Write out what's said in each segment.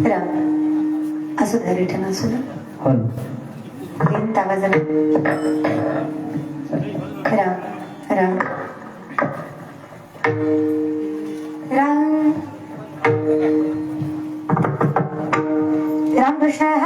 राम असू द्या रिटर्न असू द्या हो तीन आवाजाला राम राम राम राम भूषण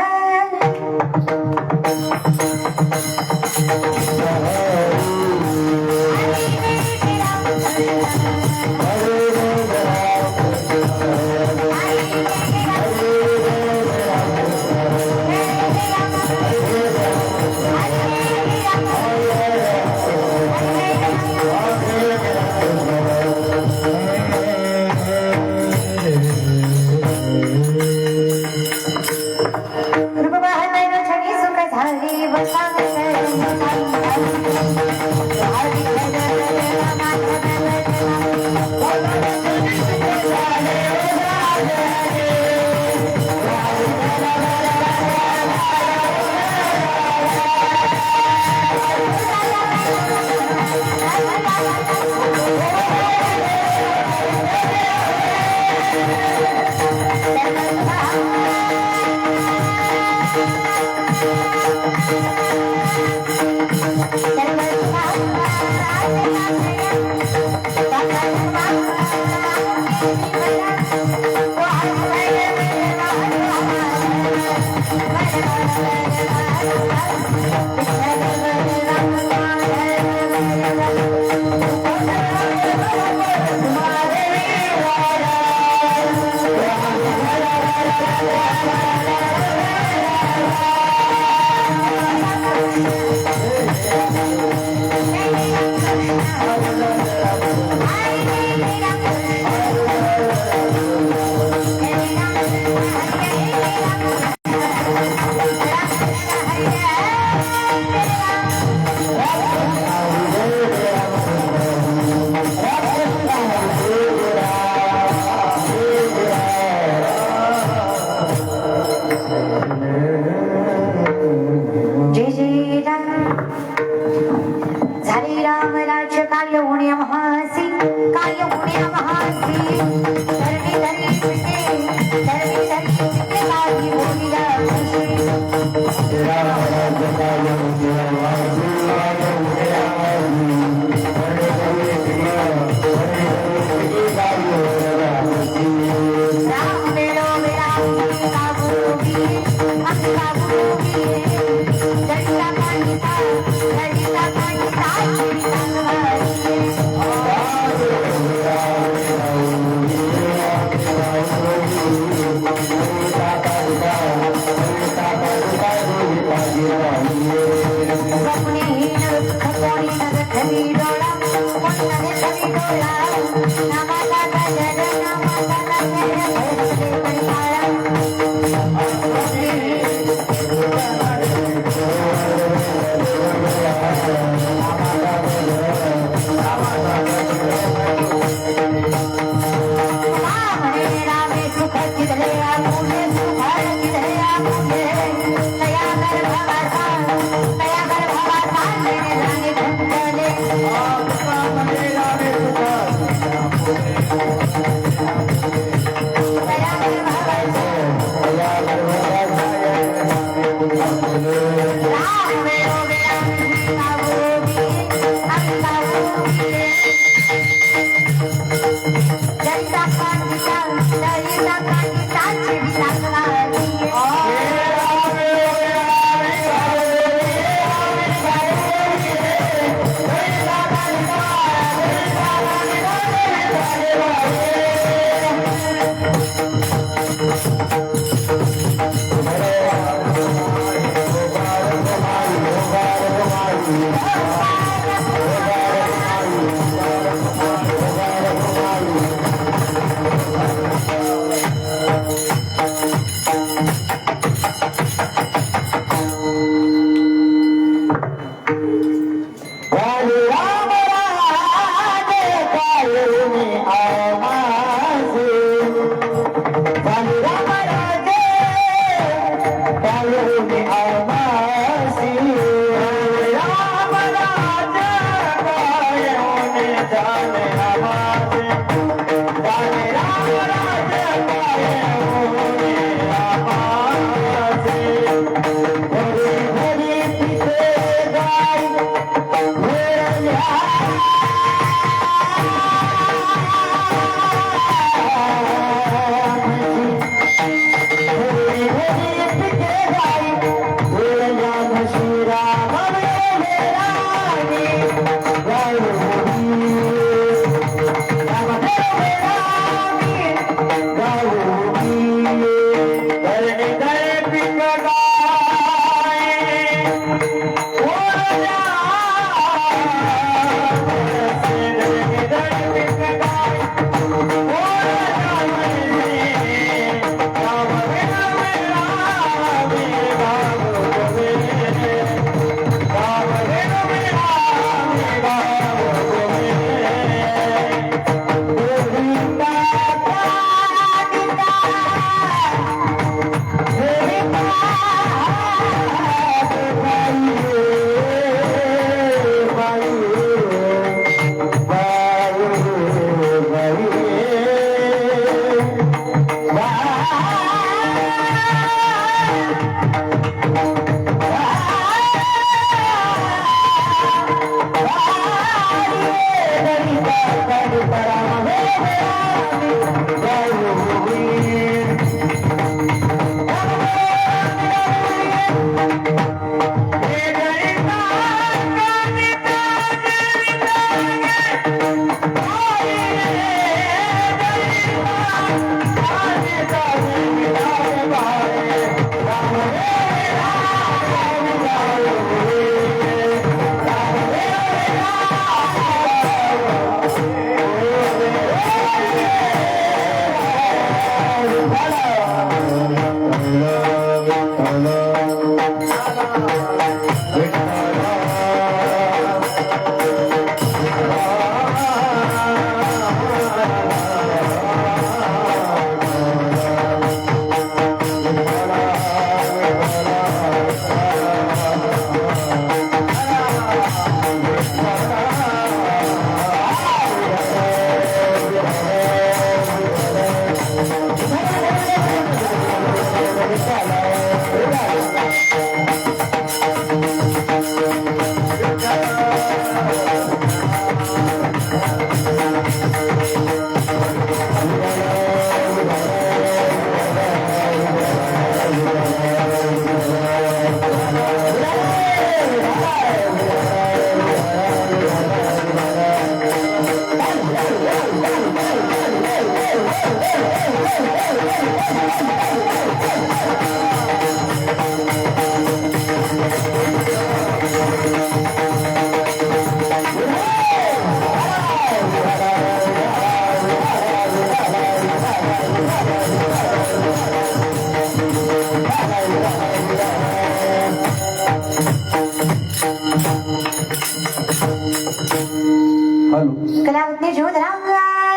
कलावत्ने ज्योतिरांगार्थावतारं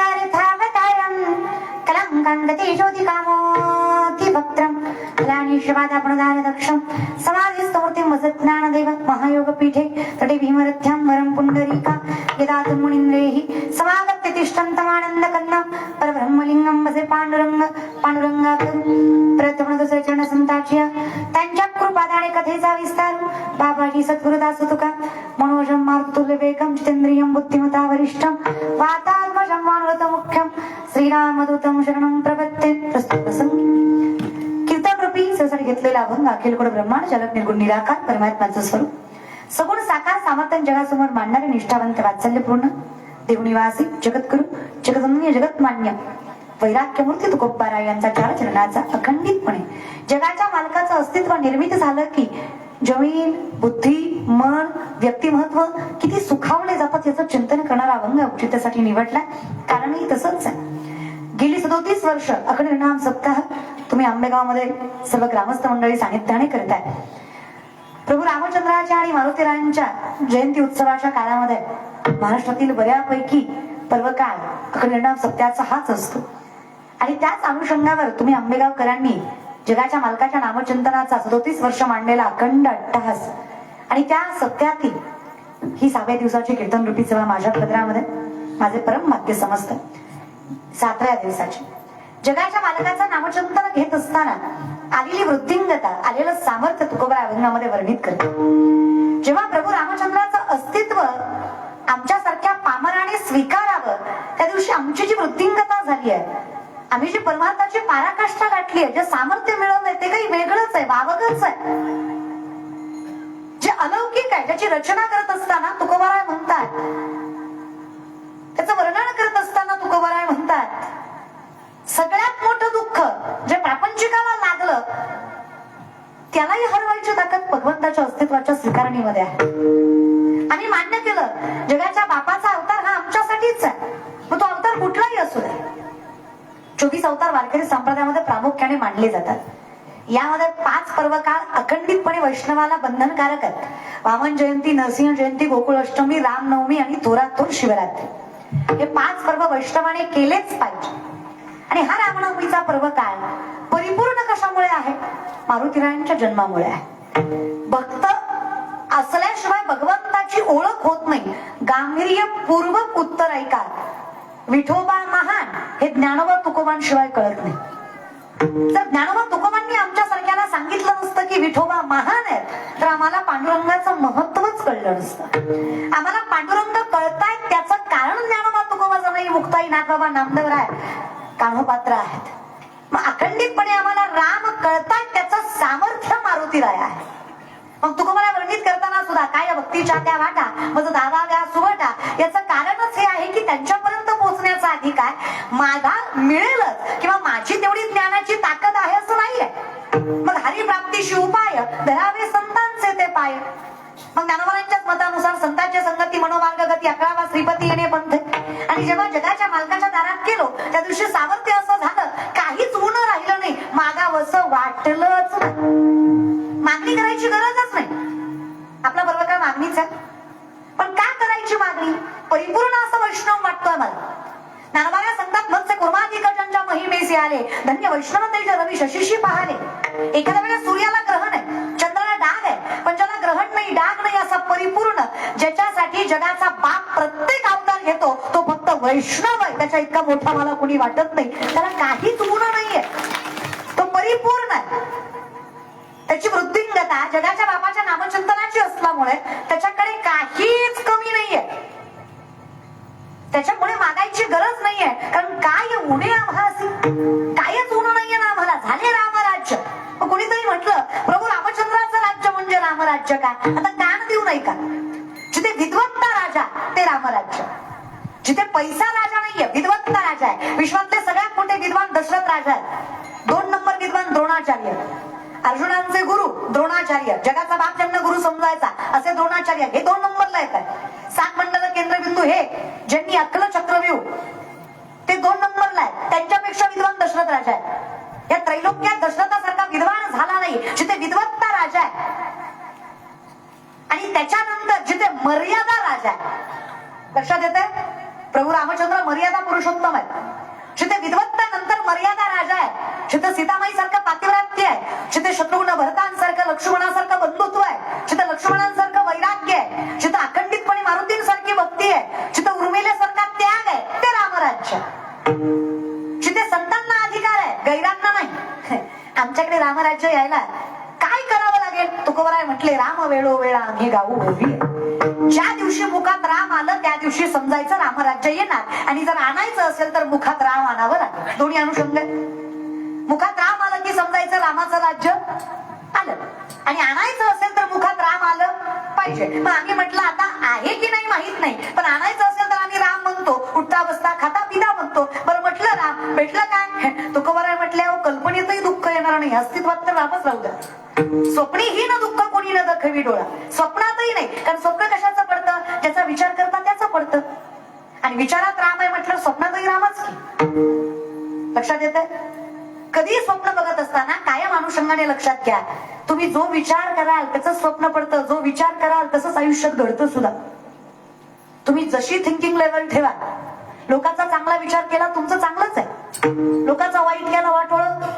कलंकांगते ज्योतिकामोति भक्त्रं कलानिश्वादापणदारदक्षं समाधिस्तमूर्तिं वसज्ञानदेव महायोगपीठे तटे भीमरथ्यां वरं पुण्डरीका यदा मुनीन्द्रैः समागत्य तिष्ठन्तमानन्दकन्नं परब्रह्मलिंगं वसे पांडुरंगाकं प्रथमदुसरे चरण संताच्या त्यांच्या कृपादाने कथेचा विस्तार बाबाजी सद्गुरुदास तुका मनोजं मारुतुल्यवेगं जितेंद्रियं बुद्धिमता वरिष्ठं वातात्मजं मानवतमुख्यं श्रीरामदूतं शरणं प्रपद्ये प्रस्तुतसंगी कीर्तनरूपी सहसा घेतलेला अभंग अखिल कोड ब्रह्मांड जलक निर्गुण निराकार परमात्म्याचं स्वरूप सगुण साकार सामर्थ्य जगासमोर मांडणारे निष्ठावंत वात्सल्यपूर्ण देवनिवासी जगद्गुरु जगदन्य जगतमान्य वैराग्यमूर्ती तुकोबाराय यांचा चार चरणाचा अखंडितपणे जगाच्या मालकाचं अस्तित्व निर्मित झालं की जमीन बुद्धी मन व्यक्तिमत्व किती सुखावले जातात याचं चिंतन करणारा अभंग औचित्यासाठी निवडला कारणही तसंच आहे. गेली 37 वर्ष अखंड नाम सप्ताह तुम्ही आंबेगावमध्ये सर्व ग्रामस्थ मंडळी सानिध्याने करताय. प्रभू रामचंद्राच्या आणि मारुतीरायांच्या जयंती उत्सवाच्या काळामध्ये महाराष्ट्रातील बऱ्यापैकी पर्वकाळ अखंड नाम सप्ताहाचा हाच असतो आणि त्याच अनुषंगावर तुम्ही आंबेगावकरांनी जगाच्या मालकाच्या नामचिंतनाचा 37 वर्ष मांडलेला अखंड अट्टहास आणि त्या सत्यातील ही 6व्या दिवसाची कीर्तन रूपी सेवा माझ्या पदरामध्ये माझे परम भाग्य समजतं. 7व्या दिवसाची जगाच्या मालकाचं नामचिंतन घेत असताना आलेली वृद्धिंगता आलेलं सामर्थ्य तुकोबा अभंगामध्ये वर्णित करते. जेव्हा प्रभू रामचंद्राचं अस्तित्व आमच्यासारख्या पामराने स्वीकारावं. त्या दिवशी आमची जी वृद्धिंगता झाली आहे, आम्ही जी परमार्थाची पराकाष्ठा गाठली आहे, जे सामर्थ्य मिळवलंय ते काही वेगळंच आहे, वावगच आहे, जे अलौकिक आहे. ज्याची रचना करत असताना तुकोबाराय म्हणतात, त्याचं वर्णन करत असताना तुकोबाराय म्हणतात, सगळ्यात मोठं दुःख जे प्रापंचिकाला लागलं त्यालाही हरवायची ताकद भगवंताच्या अस्तित्वाच्या स्वीकारणीमध्ये आहे. आम्ही मान्य केलं जगाच्या बापाचा अवतार हा आमच्यासाठीच आहे, मग तो अवतार कुठलाही असू दे. 24 अवतार वारकरी संप्रदायामध्ये प्रामुख्याने मानले जातात. यामध्ये 5 पर्वकाळ अखंडितपणे वैष्णवाला बंधनकारक आहेत. वामन जयंती, नरसिंह जयंती, गोकुळ अष्टमी, रामनवमी आणि थोरात शिवरात्री. हे 5 पर्व वैष्णवाने केलेच पाहिजे. आणि हा रामनवमीचा पर्वकाळ परिपूर्ण कशामुळे आहे? मारुतीरायांच्या जन्मामुळे आहे. भक्त असल्याशिवाय भगवंताची ओळख होत नाही. गांभीर्यपूर्वक उत्तर ऐका, विठोबा महान हे ज्ञानोबा तुकोबांशिवाय कळत नाही. जर ज्ञानोबा तुकोबांनी आमच्या सारख्याला सांगितलं नसतं की विठोबा महान आहे, तर आम्हाला पांडुरंगाचं महत्वच कळलं नसतं. आम्हाला पांडुरंग कळतायत त्याचं कारण ज्ञानोबा तुकोबाचं नाही, मुक्ताई नाथबाबा नामदेवराय कान्होपात्र आहेत. मग अखंडितपणे आम्हाला राम कळतायत त्याचं सामर्थ्य मारुतीराय आहे. मग तुकोबाला वर्णित करताना सुद्धा काय भक्तीच्या त्या वाटा माझं दावा द्या सुवटा, याचं कारणच हे आहे की त्यांच्यापर्यंत पोहोचण्याचा अधिकार माझा मिळेलच किंवा माझी तेवढी ज्ञानाची ताकद आहे असं नाहीये. मग हरिप्राप्तीशी उपाय धरावे संतांचे ते पाय. मग ज्ञानोबांच्याच मतानुसार संतांची संगती मनोमार्ग गती 11वा श्रीपती येणे पंथ. आणि जेव्हा जगाच्या मालकाच्या दारात गेलो त्या दिवशी सामर्थ्य असं झालं, काहीच ऊन राहिलं नाही, मागावंसं वाटलंच नाही. मागणी करायची गरजच नाही. आपला बरोबर काय मागणीच आहे, पण का करायची मागणी? परिपूर्ण असं वैष्णव वाटतोय मला. ज्ञानोबाला सांगतात, मत्स्य कुर्माधिकजनच्या महिमेसी आले, धन्य वैष्णव तेज रवी शशीशी पाहाले. एखाद्या वेळेस सूर्याला ग्रहण आहे, चंद्राला डाग आहे, पण ज्याला ग्रहण नाही डाग नाही असा परिपूर्ण, ज्याच्यासाठी जगाचा बाप प्रत्येक अवतार घेतो, तो फक्त वैष्णव आहे. त्याच्या इतका मोठा मला कुणी वाटत नाही. त्याला काहीच गुण नाहीये, तो परिपूर्ण आहे. त्याची वृद्धिंगता जगाच्या बापाच्या नामचिंतनाची असल्यामुळे त्याच्याकडे काहीच कमी नाहीये. त्याच्यामुळे मागायची गरज नाहीये, कारण काय उणे आभासी, कायच उण नाहीये ना आम्हाला. झाले रामराज्य. कोणीतरी म्हटलं प्रभू रामचंद्राचं राज्य म्हणजे रामराज्य का? आता कान देऊ नाही का? जिथे विद्वत्ता राजा ते रामराज्य, जिथे पैसा राजा नाहीये विद्वत्ता राजा आहे. विश्वातले सगळ्यात मोठे विद्वान दशरथ राजा आहेत. 2 नंबर विद्वान द्रोणाचार्य, अर्जुनांचे गुरु द्रोणाचार्य, जगाचा बाप ज्यांना गुरु समजायचा असे द्रोणाचार्य, हे 2 नंबरला येतात. 7 मंडल केंद्रबिंदू हे ज्यांनी अक्कल चक्रव्यूह ते 2 नंबरला आहे. त्यांच्यापेक्षा विद्वान दशरथ राजा आहे. या त्रैलोक्यात दशरथासारखा विद्वान झाला नाही, जिथे विद्वत्ता राजा आहे. आणि त्याच्यानंतर जिथे मर्यादा राजा आहे. लक्षात येते, प्रभू रामचंद्र मर्यादा पुरुषोत्तम आहे. जिथे विद्वत्ता नंतर मर्यादा राजा आहे, जिथे सीतामाई सारखं पातिव्रात्य आहे, जिथे शत्रुघ्न भरतांसारखं लक्ष्मणासारखं बंधुत्व आहे, जिथे लक्ष्मणांसारखं वैराग्य आहे, जिथे अखंडितपणे मारुतींसारखी भक्ती आहे, जिथे उर्मिलेसारखा त्याग आहे, ते रामराज्य. जिथे संतांना अधिकार आहे, गैरांना नाही. आमच्याकडे रामराज्य यायला काय करावं लागेल? तुकोबाराय म्हटले, राम वेळोवेळा आम्ही गाऊ उभी. ज्या दिवशी मुखात राम आलं त्या दिवशी समजायचं रामराज्य येणार. आणि जर आणायचं असेल तर मुखात राम आणावं लागेल. दोन्ही अनुषंग. मुखात राम आलं की समजायचं रामाचं राज्य आलं, आणि आणायचं असेल तर मुखात राम आलं पाहिजे. मग आम्ही म्हटलं आता आहे की नाही माहित नाही, पण आणायचं असेल तर आम्ही राम म्हणतो, उठता बसता खाता पिता म्हणतो. बरं म्हटलं राम भेटलं काय? तुकोबाराय म्हटले, कल्पनेतही दुःख येणार नाही, अस्तित्वात तर रामच राहू द्या. स्वप्नीही न दुःख कोणी न दखवी डोळा. स्वप्नातही नाही, कारण स्वप्न कशाचं पडतं? ज्याचा विचार करता त्याचं पडतं. आणि विचारात राम आहे म्हटलं स्वप्नातही रामच की. लक्षात येते? कधी स्वप्न बघत असताना कायम अनुषंगाने लक्षात घ्या, तुम्ही जो विचार कराल त्याचं स्वप्न पडतं, जो विचार कराल तसंच आयुष्यात घडतं सुद्धा. तुम्ही जशी थिंकिंग लेवल ठेवा, लोकांचा चांगला विचार केला तुमचं चांगलंच आहे, लोकांचा वाईट केला वाट ओळख.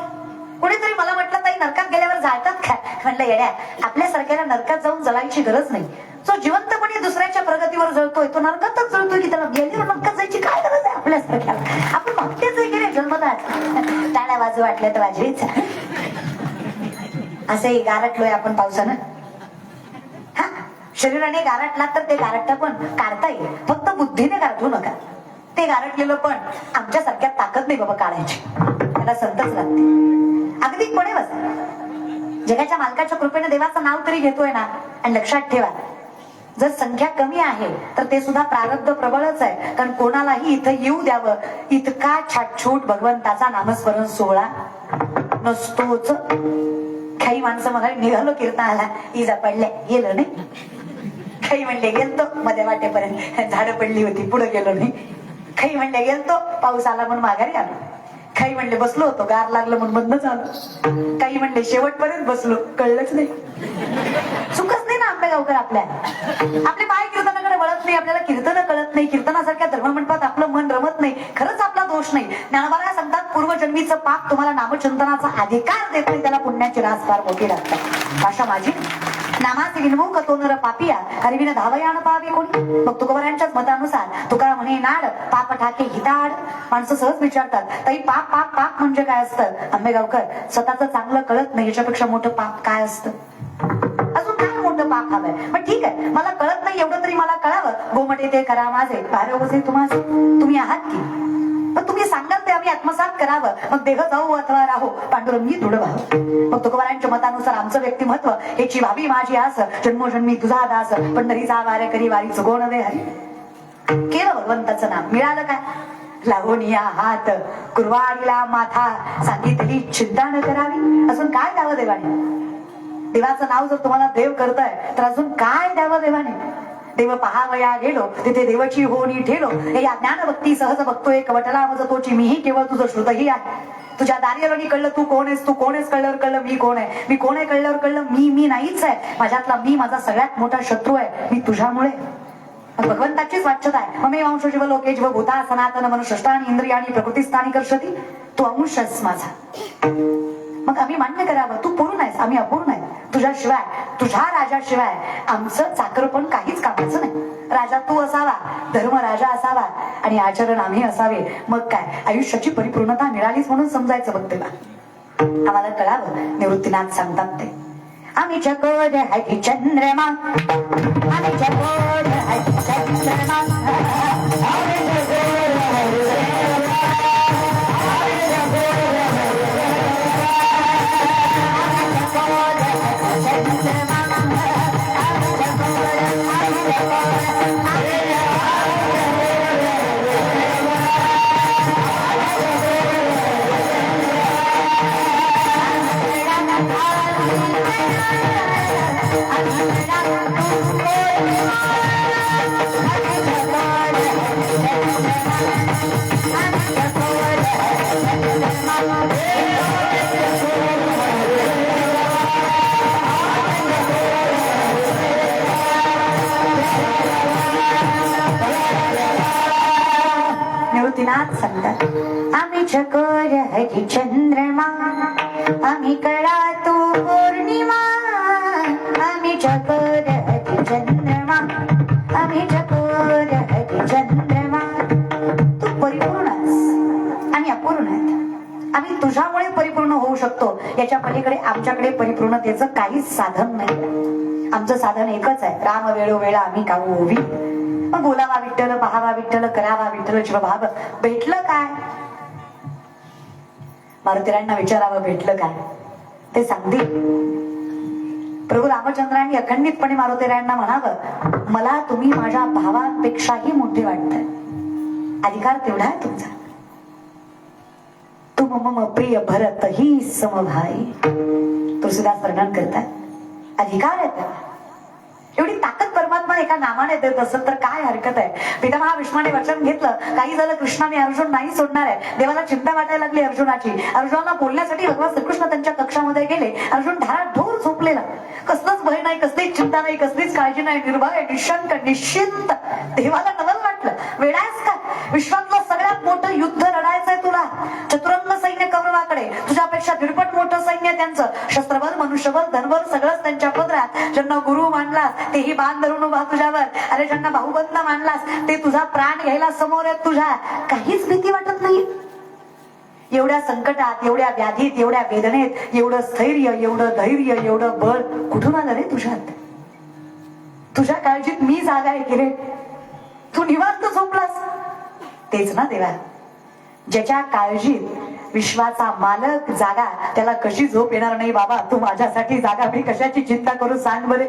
कोणीतरी मला म्हटलं, ताई नरकात गेल्यावर जाळतात काय? म्हटलं येड्या, आपल्यासारख्याला नरकात जाऊन जळायची गरज नाही. जो जिवंतपणे दुसऱ्याच्या प्रगतीवर जळतोय तो नरकातच जळतोय की त्याला गेल्यावर नरकात जायची काय गरज आहे आपल्यासारख्याला? आपण भक्तेच आहे की रे जन्मदात. टाळ्या वाजू वाटल्या तर वाजवीच. असंही गारटलोय आपण पावसानं. हा, शरीराने गारटला तर ते गारट पण काढता येईल, फक्त बुद्धीने गारठू नका. ते गारटलेलं पण आमच्यासारख्या ताकद नाही बाबा काढायची, त्याला संतच लागते. अगदी कोणे बस जगाच्या मालकाच्या कृपेने देवाचं नाव तरी घेतोय ना. आणि लक्षात ठेवा, जर संख्या कमी आहे तर ते सुद्धा प्रारब्ध प्रबळच आहे. कारण कोणालाही इथं येऊ द्यावं इतका छाटछूट भगवंताचा नामस्मरण सोहळा नसतोच. काही माणसं म्हणाले निघालो कीर्तनाला, इजा पडल्या गेलो नाही. काही म्हणले गेलतो मध्ये वाटेपर्यंत झाडं पडली होती पुढे गेलो नाही. काही म्हणले गेलतो पाऊस आला म्हणून माघारी आलो. काही म्हणले बसलो होतो गार लागलं म्हणून बंदच आलो. काही म्हणले शेवटपर्यंत बसलो कळलंच नाही. चुकच नाही ना आंबेगावकर आपल्या. आपले पाय कीर्तनाकडे वळत नाही, आपल्याला कीर्तन कळत नाही, कीर्तनासारख्या धर्ममंडपात आपलं मन रमत नाही. खरंच आपला दोष नाही. ज्ञानोबा सांगतात पूर्वजन्मीचं पाप तुम्हाला नामचिंतनाचा अधिकार देत नाही, त्याला पुण्याची रास फार मोठी लागतात. भाषा माझी नामाचे विनमुख तो नर पापिया हरिविन धावयान पावे कोणी. मग तुकोबरांच्याच मतानुसार तुकाराम म्हणे नाड पाप ठाके हिताड. माणसं सहज विचारतात ताई पाप पाप पाप म्हणजे काय असतं. आंबेगावकर स्वतःच चांगलं कळत नाही, याच्यापेक्षा मोठं पाप काय असतं. अजून काय मोठं पाप हवंय. पण ठीक आहे मला कळत नाही एवढं तरी मला कळावं. गोमटे ते करा माझे भारे वसे तुम्हाला. तुम्ही आहात की पण तुम्ही सांगाल ते आम्ही आत्मसात करावं. मग देह जाऊ अथवा राहो पांडुरंगी दृढ व्हावं. मग तुकोबारांच्या मतानुसार आमचं व्यक्तिमत्व हेची भावी माझी आस जन्मोजन्मी तुझा दास पंढरीचा वारे करी वारी चुकवण दे हरी. केलं भगवंताचं नाम मिळालं काय. लावणिया हात कुरवाडीला माथा सांगितली चिंता न करावी. अजून काय द्यावं देवाने. देवाचं नाव जर तुम्हाला देव करताय तर अजून काय द्यावं देवाने. देव पहावया गेलो तिथे देवाची होणी ठेलो. हे या ज्ञान भक्ती सहज बघतोय कवटला मज तोची मीही केवळ तुझं श्रुतही आहे. तुझ्या दारियावरणी कळलं तू कोण आहेस, तू कोण आहेस कळल्यावर कळलं मी कोण आहे, मी कोण आहे कळल्यावर कळलं मी नाहीच आहे. माझ्यातला मी माझा सगळ्यात मोठा शत्रू आहे, मी तुझ्यामुळे. भगवंताचीच वाच्यता आहे. ममे वंश जीव लोके जीव भूता सनातन मनुष्यष्टानी इंद्रियाणी प्रकृतीस्थानी करशती. तू अंश आहेस माझा. मग आम्ही मान्य करावं तू पूर्ण आहेस आम्ही अपूर्ण आहे. तुझ्याशिवाय तुझ्या राजाशिवाय आमचं चाकर पण काहीच कामाचं नाही. राजा तू असावा, धर्म राजा असावा आणि आचरण आम्ही असावे. मग काय आयुष्याची परिपूर्णता मिळालीच म्हणून समजायचं. बघते बा आम्हाला कळावं. निवृत्तीनाथ सांगतात ते आम्ही चकोर हरी चंद्रमा, आम्ही चकोर हरी चंद्रमा, निवृत्तीनाथ सांगतात आम्ही चकोर हरी चंद्रमा, आम्ही कळा तू पौर्णिमा, आम्ही चकोर हरी चंद्रमा, आम्ही चकोर हरी चंद्रमा. तू परिपूर्ण आहेस आम्ही अपूर्ण आहेत. आम्ही तुझ्यामुळे परिपूर्ण होऊ शकतो. याच्या पलीकडे आमच्याकडे परिपूर्णतेचं काहीच साधन नाही. आमचं साधन एकच आहे राम वेळोवेळा आम्ही काऊ ओवी. मग बोलावा विठ्ठल पहावा विठ्ठल करावा विठ्ठल शिवभाव. भेटलं काय. मारुतीरायांना विचारावं भेटलं काय ते सांगतील. प्रभू रामचंद्रांनी अखंडितपणे मारुतीरायांना म्हणावं मला तुम्ही माझ्या भावांपेक्षाही मोठे वाटताय. अधिकार तेवढा आहे तुमचा. तुम मम प्रिय भरत ही समभाई. तुलसीदास वर्णन करतात अधिकार आहे. एवढी ताकद परमात्मा एका नामाने देत असत तर काय हरकत आहे. पितामहा भीष्माने वचन घेतलं काही झालं कृष्णाने अर्जुन नाही सोडणार आहे. देवाला चिंता वाटायला लागली अर्जुनाची. अर्जुनाला बोलण्यासाठी भगवान श्रीकृष्ण त्यांच्या कक्षामध्ये गेले. अर्जुन धाराढोर झोपलेला. कसलंच भय नाही, कसलीच चिंता नाही, कसलीच काळजी नाही, निर्भय निशंक निश्चिंत. देवाला नवल वाटलं वेडायच का. विश्वातलं सगळ्यात मोठं युद्ध लढायचंय तुला. चतुरंग सैन्य कौरवाकडे, तुझ्यापेक्षा दीडपट मोठं सैन्य त्यांचं. शस्त्रबल मनुष्यबल धनबल सगळंच त्यांच्या पदरात. ज्यांना गुरु मानलास तेही बाण धरून उभा तुझ्यावर. अरे ज्यांना भाऊबंद मानलास ते तुझा प्राण घ्यायला समोर आहेत तुझ्या. काहीच भीती वाटत नाही. एवढ्या संकटात एवढ्या व्याधीत एवढ्या वेदनेत एवढं स्थैर्य एवढं धैर्य एवढं बळ कुठून आलं रे तुझ्यात. तुझ्या काळजीत मी जागा आहे की रे? तू निवांत झोपलास. तेच ना देवा, ज्याच्या काळजीत विश्वाचा मालक जागा, त्याला कशी झोप येणार नाही बाबा? तू माझ्यासाठी जागा, मी कशाची चिंता करू सांग बरे?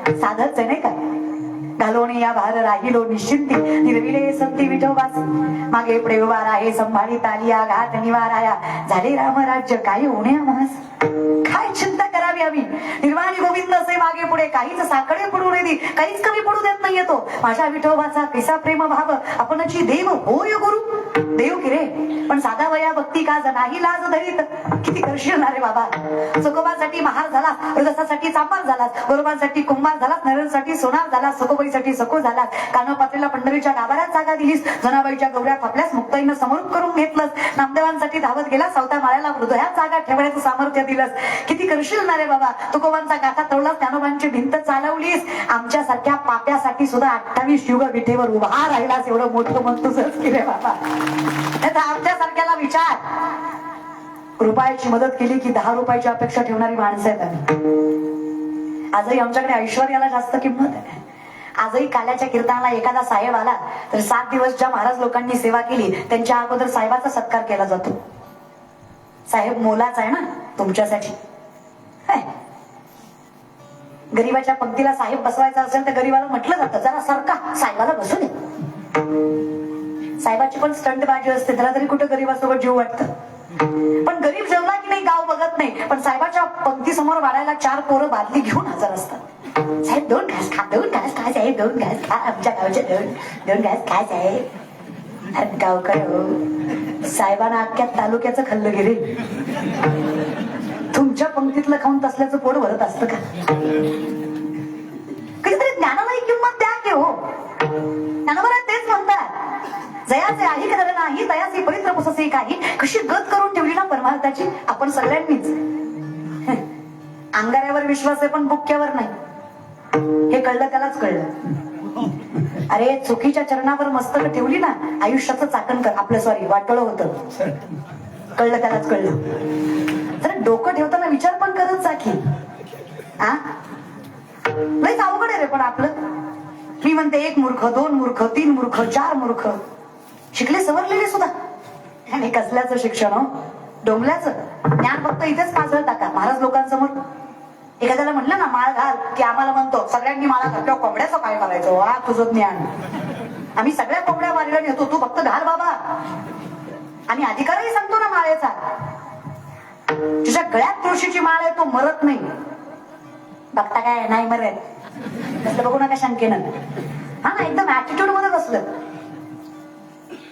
साधच आहे नाही का? घालोणी या भार राहिलो निश्चिंती, निर्विले संती विठोबास. मागे पुढे उभा राहे संभाळी तालिया, घाट निवाराया, झाले रामराज्य काही होणे आम्हास. काय चिंता करावी आम्ही? निर्वाणी गोविंद असे मागे पुढे, काहीच साकडे पडू नये, काहीच कमी पडू देत नाहीये तो. माझ्या विठोबाचा कैसा प्रेम भाव, आपणची देव होय गुरु. देव की रे, पण साधा वया भक्ती का नाही लाज धरीत. किती करशील ना रे बाबा? सुखोबासाठी महार झाला, हृदयासाठी चांभार झाला, गोरबांसाठी कुंभार झाला, नरेंसाठी सोनार झाला, सुखोबाईसाठी सखो झाला. कानोपात्रीला पंढरीच्या गाभाऱ्यात जागा दिलीस, जनाबाईच्या गौऱ्या थापल्यास मुक्ताईनं समरूप करून घेतलंस, नामदेवांसाठी धावत गेला, सावता माळ्याला हृदयात जागा ठेवण्याचं सामर्थ्य दिलंस. किती करशील ना रे बाबा? तुकोबांचा गाथा तोडलास, ज्ञानोबांची भिंत चालवलीस, आमच्यासारख्या पाप्यासाठी सुद्धा 28 युग विठेवर उभा राहिलास. एवढं मोठं मन तुझंच की रे बाबा. आमच्या सारख्याला विचार, रुपयाची मदत केली की 10 रुपयाची अपेक्षा ठेवणारी माणसं आहेत आम्ही. आजही आमच्याकडे ऐश्वर्याला जास्त किंमत आहे. आजही काल्याच्या कीर्तनाला एखादा साहेब आला तर 7 दिवस ज्या महाराज लोकांनी सेवा केली त्यांच्या अगोदर साहेबाचा सत्कार केला जातो. साहेब मोलाच आहे ना तुमच्यासाठी. गरीबाच्या पंक्तीला साहेब बसवायचा असेल तर गरीबाला म्हटलं जातं जरा सरका, साहेबाला बसू दे. साहेबाची पण स्टंट बाजी असते, त्याला तरी कुठं गरीबासोबत जीव वाटतं. पण गरीब जेवला की नाही गाव बघत नाही, पण साहेबाच्या पंक्ती समोर वाढायला 4 पोरं बादली घेऊन हजर असतात. साहेब 2 घास खा, 2 घास खा साहेब, 2 घास खा, आमच्या गावचे 2 घास खा साहेब. अरे गावकर हो, साहेबांना अख्ख्या तालुक्याचं खाल्लं गेले, तुमच्या पंक्तीतलं खाऊन तसल्याचं पोट भरत असतं का? कधीतरी ज्ञानालाही किंमत द्या की हो. ज्ञानोबा तेच म्हणतात, जयाचे आहे खरं नाही तयाचे पवित्र पुससे काही. कशी गत करून ठेवली ना परमार्थाची आपण सगळ्यांनीच. अंगाऱ्यावर विश्वास आहे पण बुक्क्यावर नाही, हे कळलं त्यालाच कळलं. अरे चुकीच्या चरणावर मस्तक ठेवली ना, आयुष्याचं चाकण कर आपलं, सॉरी वाटोळं होतं, कळलं त्यालाच कळलं. जर डोकं ठेवताना विचार पण करत जा की. लयच अवघड आहे रे पण आपलं. मी म्हणते 1 मूर्ख, 2 मूर्ख, 3 मूर्ख, 4 मूर्ख, शिकले सवरलेले सुद्धा. आणि कसल्याचं शिक्षण हो? डोंबल्याचं ज्ञान फक्त इथेच पाजळ टाका महाराज लोकांसमोर. एखाद्याला म्हणलं ना माळ घाल की आम्हाला म्हणतो सगळ्यांनी माळा घातल्या, कोंबड्याचं काय करायचं? वा तुझं ज्ञान, आम्ही सगळ्या कोंबड्या वारीला नेतो, तू फक्त घाल बाबा. आम्ही अधिकारही सांगतो ना माळेचा. तुझ्या गळ्यात तुळशीची माळ आहे, तो मरत नाही. बघता काय नाही मरत, तसलं बघू नका शंकेनं. हा ना, एकदम ऍटिट्यूड मध्ये बसलं.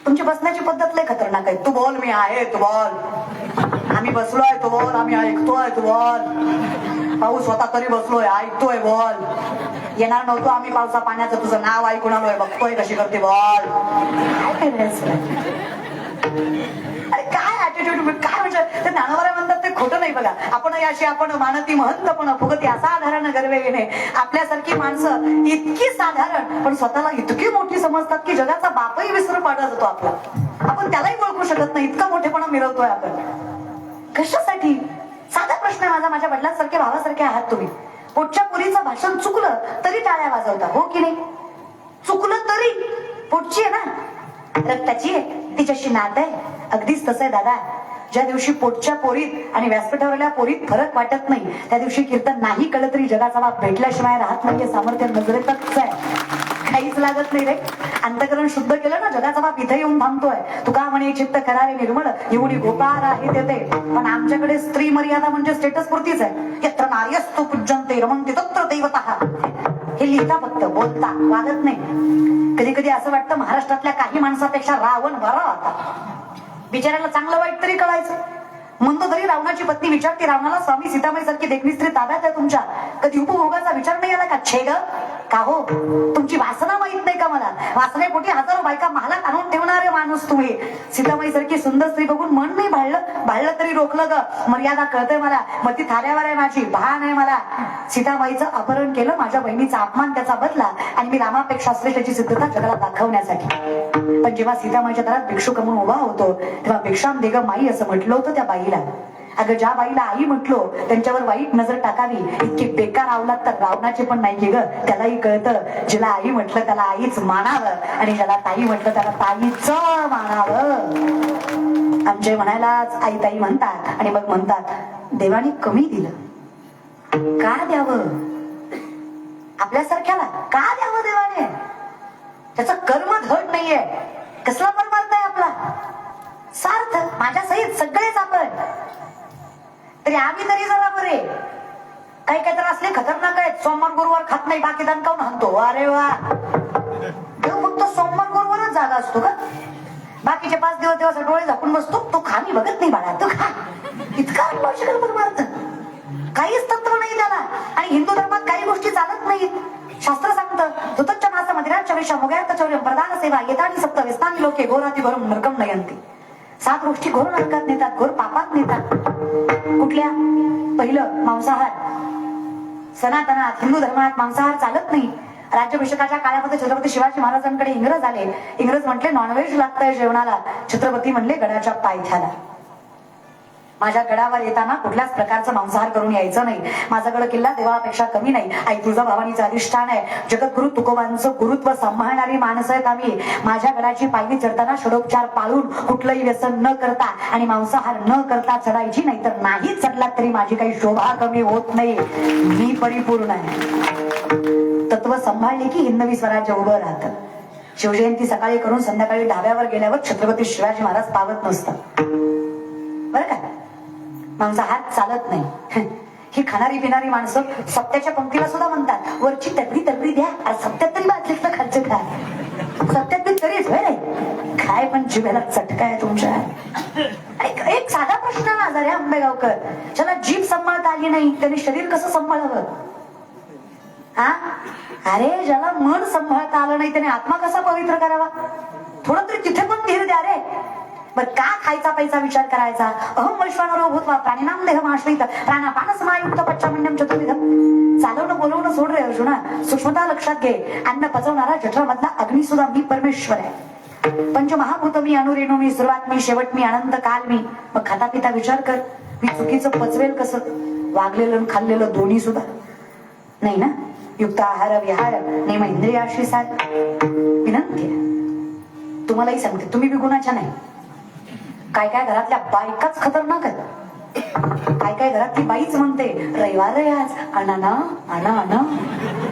तुमची बसण्याची पद्धत लय खतरनाक आहे. तू बोल मी आहे, तू बोल. आम्ही बसलोय, तू बोल. आम्ही ऐकतोय, तू बोल. पाऊस स्वतः तरी बसलोय, ऐकतोय, बोल. येणार नव्हतो आम्ही पावसा पाण्याचं, तुझं नाव ऐकून आलोय, बघतोय कशी करते, बोल. काय अरे काय ऍटिट्यूड, काय म्हणजे ते ज्ञानोबा म्हणतात ते खोटं नाही बघा. आपण अशी आपण मानती महंतपण फुगती असाधारण गर्वे येणे. आपल्यासारखी माणसं इतकी साधारण पण स्वतःला इतकी मोठी समजतात की जगाचा बापही विसरून पाडला जातो आपला. आपण त्यालाही ओळखू शकत नाही, इतका मोठेपणा मिळवतोय आपण. कशासाठी? साधा प्रश्न आहे माझा. माझ्या वडिलांसारखे भावासारखे आहात तुम्ही. पोटच्या पुरीचं भाषण चुकलं तरी टाळ्या वाजवता, हो की नाही? चुकलं तरी पोटची आहे ना, रक्ताची आहे, तिच्याशी नात आहे. अगदीच तसं आहे दादा. ज्या दिवशी पोटच्या पोरीत आणि व्यासपीठावरल्या पोरीत फरक वाटत नाही त्या दिवशी कीर्तन नाही कळलं तरी जगाचा बाप भेटल्याशिवाय राहत नाहीये. सामर्थ्य नजरेतच आहे, काहीच लागत नाही रे. अंतकरण शुद्ध केलं ना, जगाचा बाप इथे येऊन थांबतोय. तुका म्हणे चित्त करारे निर्मळ एवढी गोपार आहे तेथे. पण आमच्याकडे स्त्री मर्यादा म्हणजे स्टेटस पुरतीच आहे. यत्र नार्यस्तु पूज्यन्ते रमन्ते तत्र दैवतः. हे लिहिता फक्त, बोलता, वागत नाही. कधी कधी असं वाटतं महाराष्ट्रातल्या काही माणसापेक्षा रावण बरा होता. बिचाऱ्याला चांगलं वाईट तरी कळायचं. म्हणतो तरी रावणाची पत्नी विचारते रावणाला, स्वामी सीतामाई सारखी देखणी स्त्री ताब्यात आहे तुमच्या, कधी उपभोगाचा विचार नाही आला का? छे ग का हो, तुमची वासना माहित नाही का मला? वासनेपोटी हजारो बायका महालात आणून ठेवणारे माणूस तुम्ही. सीतामाई सारखी सुंदर स्त्री बघून मन नाही भाळलं तरी रोखलं ग. मर्यादा कळतंय मला, मग ती थाऱ्यावर आहे माझी, भान आहे मला. सीतामाईचं अपहरण केलं, माझ्या बहिणीचा अपमान त्याचा बदला, आणि मी रामापेक्षा श्रेष्ठची सिद्धता जगाला दाखवण्यासाठी. पण जेव्हा सीतामाईच्या दारात भिक्षुक म्हणून उभा होतो तेव्हा भिक्षाम देग माई असं म्हटलं होतं त्या बाईला. अगं ज्या बाईला आई म्हटलो त्यांच्यावर वाईट नजर टाकावी इतकी बेकार आवलात तर रावणाचे पण नाही की ग. त्यालाही कळतं जिला आई म्हटलं त्याला आईच मानावं आणि ज्याला ताई म्हटलं त्याला ताईच मानावं. आमचे म्हणायलाच आई ताई म्हणतात आणि मग म्हणतात देवाने कमी दिलं का द्यावं, आपल्यासारख्याला का द्यावं देवाने, त्याचं कर्म धड नाहीये, कसला परमार्थ आहे आपला, सार्थ माझ्या सहित सगळेच आपण. तरी आम्ही तरी जरा बरे, काही काही तर असले खतरनाक आहेत, सोमवार गुरुवार खात नाही बाकी दान काऊन आणतो. अरे वा, देव फक्त सोमवार गुरुवारच जागा असतो का, बाकीचे 5 दिवस देवाचा डोळे झाकून बसतो. तो खा मी बघत नाही बाळा, तो खा. इतका अनलॉजिकल परमार्थ, काहीच तत्व नाही त्याला. आणि हिंदू धर्मात काही गोष्टी चालत नाहीत. शास्त्र सांगतं धुतच्च मास मदिराच्च वेश मोगयार्थ चौर्यम प्रदान सेवा येतानी सप्त व्यस्तानी लोके घोराती घोरम नरकम नयंती. 7 गोष्टी घोर नरकात नेतात, घोर पापात नेतात. कुठल्या? पहिलं मांसाहार. सनातनात हिंदू धर्मात मांसाहार चालत नाही. राज्याभिषेकाच्या काळामध्ये छत्रपती शिवाजी महाराजांकडे इंग्रज आले. इंग्रज म्हटले नॉनव्हेज लागतंय जेवणाला. छत्रपती म्हणले गडाच्या पायथ्याला. माझ्या गडावर येताना कुठल्याच प्रकारचं मांसाहार करून यायचं नाही. माझा गड किल्ला देवापेक्षा कमी नाही. आई तुळजाभवानीचं अधिष्ठान आहे. जगद्गुरु तुकोबांचं गुरुत्व सांभाळणारी माणसं आहेत आम्ही. माझ्या गडाची पायरी चढताना षडोपचार पाळून कुठलंही व्यसन न करता आणि मांसाहार न करता चढायची, नाही तर नाही चढला तरी माझी काही शोभा कमी होत नाही. मी परिपूर्ण आहे. तत्व सांभाळले की हिंदवी स्वराज्य उभं राहतं. शिवजयंती सकाळी करून संध्याकाळी ढाब्यावर गेल्यावर छत्रपती शिवाजी महाराज पावत नसतात बरं का. मांसाहार चालत नाही. ही खाणारी पिणारी माणसं सत्याच्या पंक्तीला सुद्धा म्हणतात वरची तगडी द्या, अरे सत्यात तरी बाजलीतलं खालचं खा, सत्यात तरीच होय रे काय, पण जिभेला चटका आहे तुमच्या. एक साधा प्रश्न माझा रे आंबेगावकर, ज्याला जीभ सांभाळता आली नाही त्याने शरीर कसं सांभाळावं? हा, अरे ज्याला मन सांभाळता आलं नाही त्याने आत्मा कसा पवित्र करावा? थोडं तरी तिथे पण धीर द्या रे. बर का खायचा पैसा विचार करायचा? अहम वैश्वानरो भूत्वा प्राणिनाम देहम आश्रित प्राणापान समायुक्त पच्चामण्यम चतुर्विधम. चालवणं बोलवणं सोड रे अर्जुना, सूक्ष्मता लक्षात घे. अन्न पचवणारा जठरामधला अग्नी सुद्धा मी परमेश्वर आहे. पंचमहाभूत मी, अणुरेणू मी, सुरुवात मी, शेवट मी, अनंत काल मी. मग खाता पिता विचार कर, मी चुकीचं पचवेल कसं? वागलेलं खाल्लेलं दोन्ही सुद्धा नाही ना. युक्त आहार विहार नेम इंद्रियाशी साध. विनंती तुम्हालाही सांगते, तुम्ही बी गुणाच्या नाही. काय काय घरातल्या बायकाच खतरनाक आहेत. काय काय घरातली बाईच म्हणते रविवार रे आज, आणा ना आणा आणा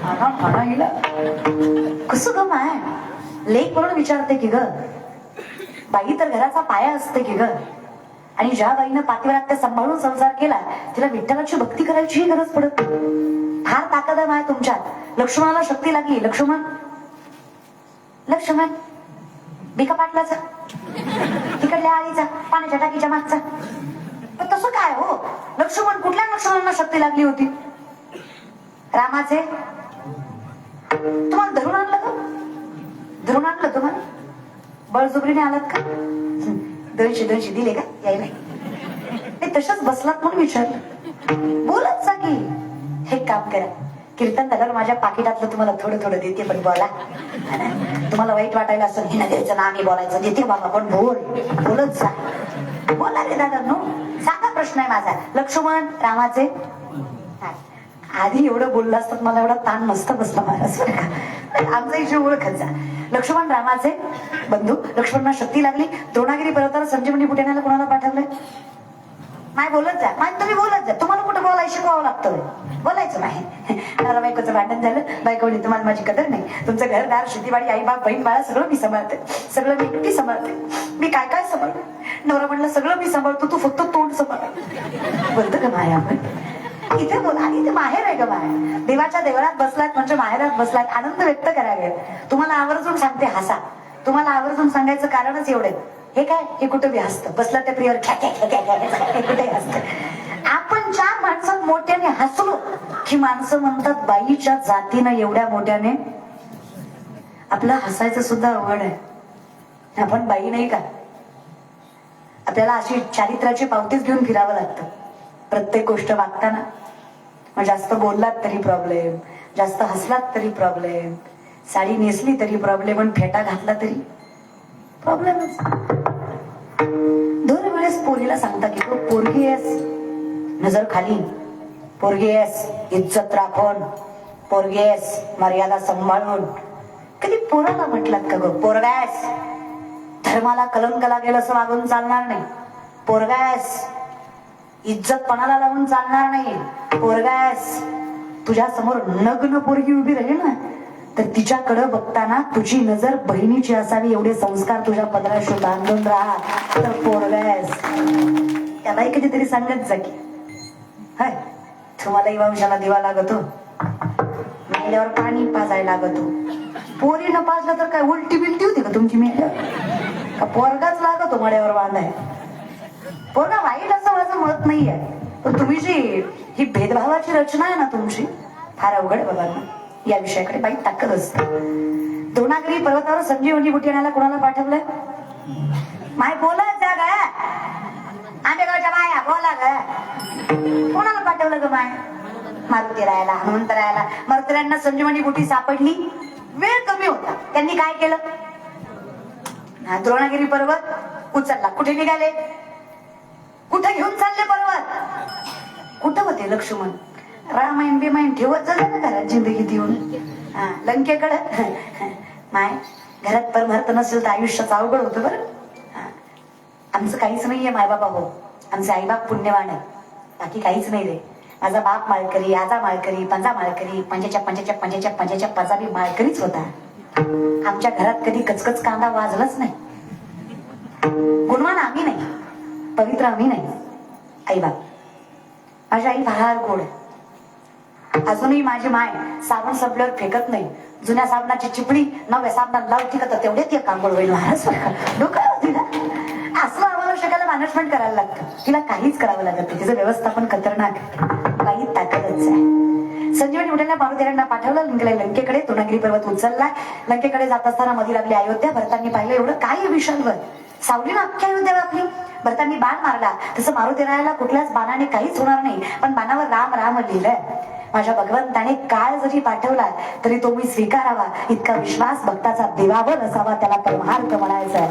आणा आणा हिला. कसं ग माय, लेक म्हणून विचारते की ग. बाई तर घराचा पाया असते की ग. आणि ज्या बाईनं पातिव्रात्य सांभाळून संसार केला तिला विठ्ठलाची भक्ती करायची ही गरज पडत नाही. फार ताकद आहे माय तुमच्यात. लक्ष्मणाला शक्ती लागली. लक्ष्मण बिका पाटलाचा, तिकडल्या आळीचा, पाण्याच्या टाकीच्या मागचा. तसं काय हो? लक्ष्मण कुठल्या लक्ष्मणांना शक्ती लागली होती? रामाचे तुम्हाला धरून आणलं का? धरून आणलं तुम्हाला? बळजुबरीने आलात का? 200 दिले का? याय नाही. तसंच बसलात म्हणून विचारलं. बोलत जा की. हे काम करा, कीर्तन झाल्यावर माझ्या पाकिटातलं तुम्हाला थोडं थोडं देते, पण बोला. तुम्हाला वाईट वाटायला असं हिनं द्यायचं ना आम्ही बोलायचं, देते बाबा पण बोलत जा. बोला रे दादा नो. साधा प्रश्न आहे माझा. लक्ष्मण रामाचे आधी एवढं बोललं असतं मला एवढा ताण नसतं बसला महाराज बरं का. आमचा इशू ओळखत जा. लक्ष्मण रामाचे बंधू. लक्ष्मणांना शक्ती लागली. द्रोणागिरी पर्वताला संजीवनी बुटेण्याला कोणाला पाठवलंय? माय बोलत जा. माय तुम्ही बोलत जा. तुम्हाला कुठं बोलायला शिकवावं लागतं? बोलायचं नाही. मला बायकोचं भांडण झालं, बायको म्हणली तुम्हाला माझी कदर नाही. तुमचं घरदार शेतीवाडी आई बाप बहीण बाळा सगळं मी सांभाळते, सगळं मी एकटी सांभाळते. मी काय काय सांभाळते? नवरा म्हणलं सगळं मी सांभाळतो, तू फक्त तोंड सांभाळ. बोलतं का माया? इथे बोला. आणि इथे माहेर आहे का माया? देवाच्या देवळात बसलात म्हणजे माहेरात बसलात. आनंद व्यक्त करावे. तुम्हाला आवर्जून सांगते हसा. तुम्हाला आवर्जून सांगायचं कारणच एवढे. हे काय, हे कुठं बी हसतं. बसला त्या प्रियर कुठे हसतं. आपण 4 माणसात मोठ्याने हसलो की माणसं म्हणतात बाईच्या जातीनं एवढ्या मोठ्याने आपलं हसायचं सुद्धा अवघड आहे. आपण बाई नाही का? आपल्याला अशी चारित्र्याची पावतीच घेऊन फिरावं लागतं प्रत्येक गोष्ट वागताना. मग जास्त बोललात तरी प्रॉब्लेम, जास्त हसलात तरी प्रॉब्लेम, साडी नेसली तरी प्रॉब्लेम, पण फेटा घातला तरी प्रॉब्लेमच. दर वेळेस पोरीला सांगता की पोरगी आहेस नजर खाली. पोरगेस इज्जत राखून, पोरगेस मर्यादा सांभाळून. कधी पोराला म्हटलात का ग पोरगास? धर्माला कलंक लागेल असं वागून चालणार नाही. पोरगास इज्जतपणाला लावून चालणार नाही. पोरगास तुझ्या समोर नग्न पोरगी उभी राहील ना तर तिच्याकडे बघताना तुझी नजर बहिणीची असावी एवढे संस्कार तुझ्या पदराशी बांधून राहा. तर पोरगास त्यालाही कधीतरी सांगत जा की हाय तुम्हालाही वंशाला दिवा लागतो, मेल्यावर पाणी पाजायला लागतो. पोरी न पाजलं तर काय उलटी बिलटी होती का तुमची मेल्यावर? का पोरगाच लागतो मड्यावर बांधाय? पोरगा वाईट असं माझं मत नाहीये, पण तुम्ही जी ही भेदभावाची रचना आहे ना तुमची फार अवघड आहे बाबांना. या विषयाकडे बाई ताकद असते. द्रोणागिरी पर्वतावर संजीवनी बुटी आणायला कोणाला पाठवलंय? माय बोला त्या गा आमच्या गावच्या माया बोला ग. कोणाला पाठवलं ग माय? मारुतीरायाला, हनुमंतरायाला. मारुतीरायांना संजीवनी बुटी सापडली, वेळ कमी होता. त्यांनी काय केलं? द्रोणागिरी पर्वत उचलला. कुठे निघाले? कुठे घेऊन चालले पर्वत? कुठं होते लक्ष्मण? रामायण बिमायण ठेवत झालं ना घरात जिंदगीत येऊन लंकेकडं. माय घरात परमार्थ नसेल तर आयुष्याच अवघड होतं बरं. आमचं काहीच नाहीये मायबाबा हो, आमचे आईबाप पुण्यवान आहे, बाकी काहीच नाही रे. माझा बाप माळकरी, आजा माळकरी, पंजा माळकरी, पंजाच्या पंजाबी माळकरीच होता. आमच्या घरात कधी कचकच कांदा वाजलाच नाही. गुणवान आम्ही नाही, पवित्र आम्ही नाही. आई बाप माझी आई फार गोड. अजूनही माझी माय साबण संपल्यावर फेकत नाही. जुन्या साबणाची चिपडी नव्या साबणात लावती का तर तेवढ्यात एक आंघोळ होईल. महाराज डोकं होती ना. असं आम्हाला शिकायला मॅनेजमेंट करायला लागतं. तिला काहीच करावं लागत नाही. तिचं व्यवस्थापन खतरनाक आहे. काही ताकदच आहे. संजीवनी बुटीला मारुतीरायांना पाठवलं. लंकेकडे द्रोणागिरी पर्वत उचलला. लंकेकडे जात असताना मध्ये लागली अयोध्या. भरतांनी पाहिलं एवढं काय विशालवर सावलीनं अख्ख्या अयोध्या आपली. भरतांनी बाण मारला. तसं मारुतीरायाला कुठल्याच बाणाने काहीच होणार नाही, पण बाणावर राम राम लिहिलंय. माझ्या भगवंताने काळ जरी पाठवला तरी तो मी स्वीकारावा इतका विश्वास भक्ताचा देवावर असावा, त्याला परमार्थ म्हणायचंय.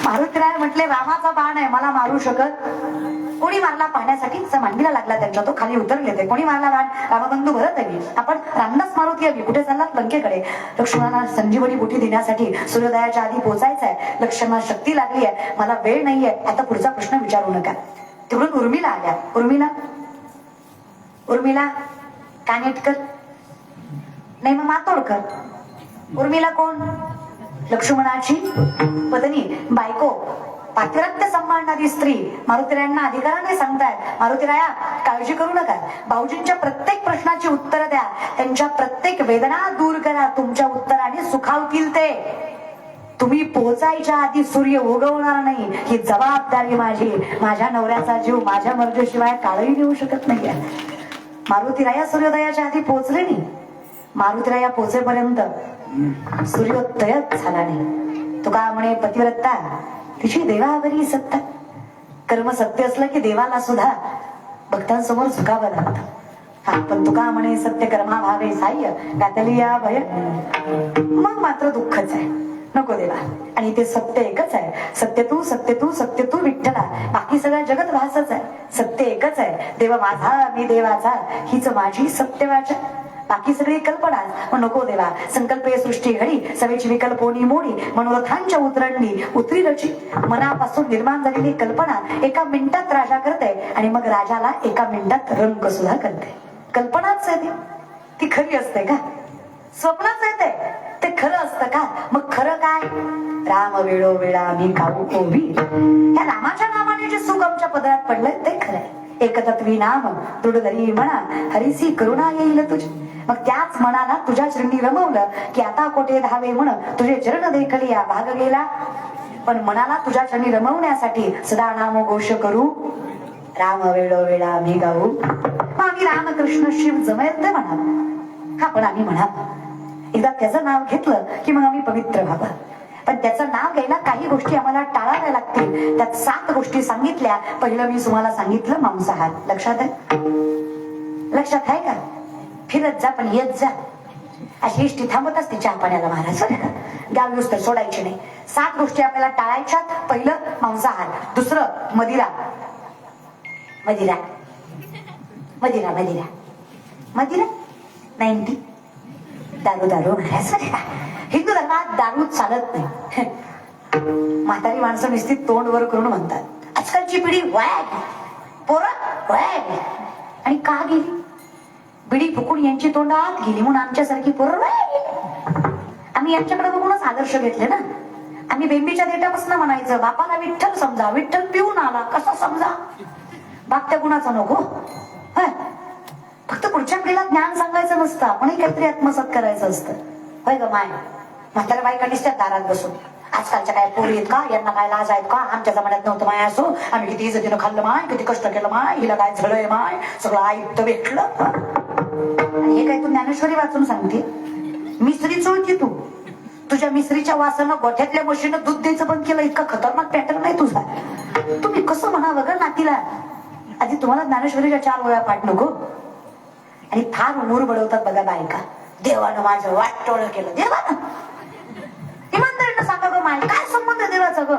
मारुतीराय म्हटले रामाचा बाण आहे, मला मारू शकत कोणी मारला पाहण्यासाठी मांडीला लागला त्यांच्या, तो खाली उतरले. ते कोणी मारला बाण? रामबंधू भरत हवी. आपण रामदास मारुती हवी. कुठे चाललात? लंकेकडे. लक्ष्मणाला संजीवनी बुटी देण्यासाठी सूर्योदयाच्या आधी पोहोचायचंय. लक्ष्मणाला शक्ती लागली आहे, मला वेळ नाहीये. आता पुढचा प्रश्न विचारू नका. तिकडून उर्मिला आल्या. उर्मिला कानेटकर नाही मग मातोडकर. उर्मिला कोण? लक्ष्मणाची पत्नी, बायको, पातिव्रत्य सांभाळणारी स्त्री. मारुतीरायांना अधिकाराने सांगतायत मारुतीराया काळजी करू नका, भाऊजींच्या प्रत्येक प्रश्नाची उत्तर द्या, त्यांच्या प्रत्येक वेदना दूर करा, तुमच्या उत्तराने सुखावतील ते. तुम्ही पोहोचायच्या आधी सूर्य उगवणार नाही ही जबाबदारी माझी. माझ्या नवऱ्याचा जीव माझ्या मर्जीशिवाय काळही देऊ शकत नाहीये. मारुतीराया सूर्योदयाच्या आधी पोहोचले नाही. मारुतीराया पोहोचेपर्यंत सूर्योदयच झाला नाही. तुका म्हणे पतिव्रता तिची देवावरी सत्ता. कर्म सत्य असलं की देवाला सुद्धा भक्तांसमोर झुकावं लागतं. हा पण तुका म्हणे सत्य कर्मा भावे साह्य गातली या भय. मग मात्र दुःखच आहे, नको देवा. आणि ते सत्य एकच आहे. सत्य तू सत्य तू सत्य तू विठ्ठला. बाकी सगळं जगत भासच आहे. सत्य एकच आहे. देव माझा मी देवाचा हीच माझी सत्यवाचा. बाकी सगळी कल्पना नको देवा. संकल्पे सृष्टी घडी सवेची विकल्पोनी मोडी मनोरथांच्या उतरंडी उतरी रची. मनापासून निर्माण झालेली कल्पना एका मिनिटात राजा करते आणि मग राजाला एका मिनिटात रंग सुद्धा करते. कल्पनाच आहे ती खरी असते का? स्वप्नाच आहे ते खरं असतं का? मग खरं काय? राम वेळो वेळा मी गाऊ ओवी. या रामाच्या नावाने जे सुख आमच्या पदरात पडलंय ते खरंय. एकतत्वी नाम दृढ धरी म्हणा हरीसी करुणा येईल तुझी. मग त्याच मनाला तुझ्या चरणी रमवलं की आता कोठे धावे म्हण तुझे चरण देखली या भाग गेला. पण मनाला तुझ्या चरणी रमवण्यासाठी सदा नाम घोष करू. राम वेळो वेळा मी गाऊ. मग आम्ही रामकृष्ण शिव जमेल ते म्हणा. हा पण आम्ही म्हणा एकदा त्याचं नाव घेतलं की मग आम्ही पवित्र व्हावं. पण त्याचं नाव घ्यायला काही गोष्टी आम्हाला टाळाव्या लागतील. त्यात 7 गोष्टी सांगितल्या. पहिलं मी तुम्हाला सांगितलं मांसाहार. लक्षात आहे? लक्षात आहे का? फिरत जा पण येत जा. अशी इष्टी थांबत असते चहा पाण्याला महाराज. गाव तर सोडायची नाही. 7 गोष्टी आपल्याला टाळायच्यात. पहिलं मांसाहार. दुसरं मदिरा. मदिरा मदिरा मदिरा 90 दारू दारू म्हणायचं हिंदू धर्मात दारू चालत नाही. म्हातारी माणसं नुसती तोंड वर करून म्हणतात. आजकालची पिढी वॅग पोरं वॅग. आणि का गेली? बिडी फुकून यांची तोंड आत गेली म्हणून आमच्यासारखी पोरं वॅग. आम्ही यांच्याकडे बघूनच आदर्श घेतले ना. आम्ही बेंबीच्या देठापासून म्हणायचं बापाला विठ्ठल समजा, विठ्ठल पिऊन आला कसा समजा. बाप त्या गुणाचा नको. फक्त पुढच्या पिढीला ज्ञान सांगायचं नसतं, आपणही काहीतरी आत्मसात करायचं असतं. होय ग माय. म्हाताऱ्या बायका दिसतात दारात बसून. आजकालच्या काय पोरी आहेत का, यांना काय लाज आहेत का, आमच्या जमान्यात नव्हतं माय असो, आम्ही किती इज्जतीनं खाल्लं माय, किती कष्ट केलं माय, हिला काय झळय माय, सगळं आयुक्त भेटलं. आणि हे काय तू ज्ञानेश्वरी वाचून सांगते? मिसरी चोळती तू. तुझ्या मिसरीच्या वासानं गोठ्यातल्या म्हशीनं दूध द्यायचं बंद केलं. इतका खतरनाक पॅटर्न नाही तुझा. तुम्ही कसं म्हणावं ग नातीला? आधी तुम्हाला ज्ञानेश्वरीच्या 4 वेळा पाठ नको. आणि फार उमूर बडवतात बघा बायका. देवानं माझं वाटोळं केलं. देवानं इमानदारीनं सांगा ग माय, काय संबंध आहे देवाचा ग?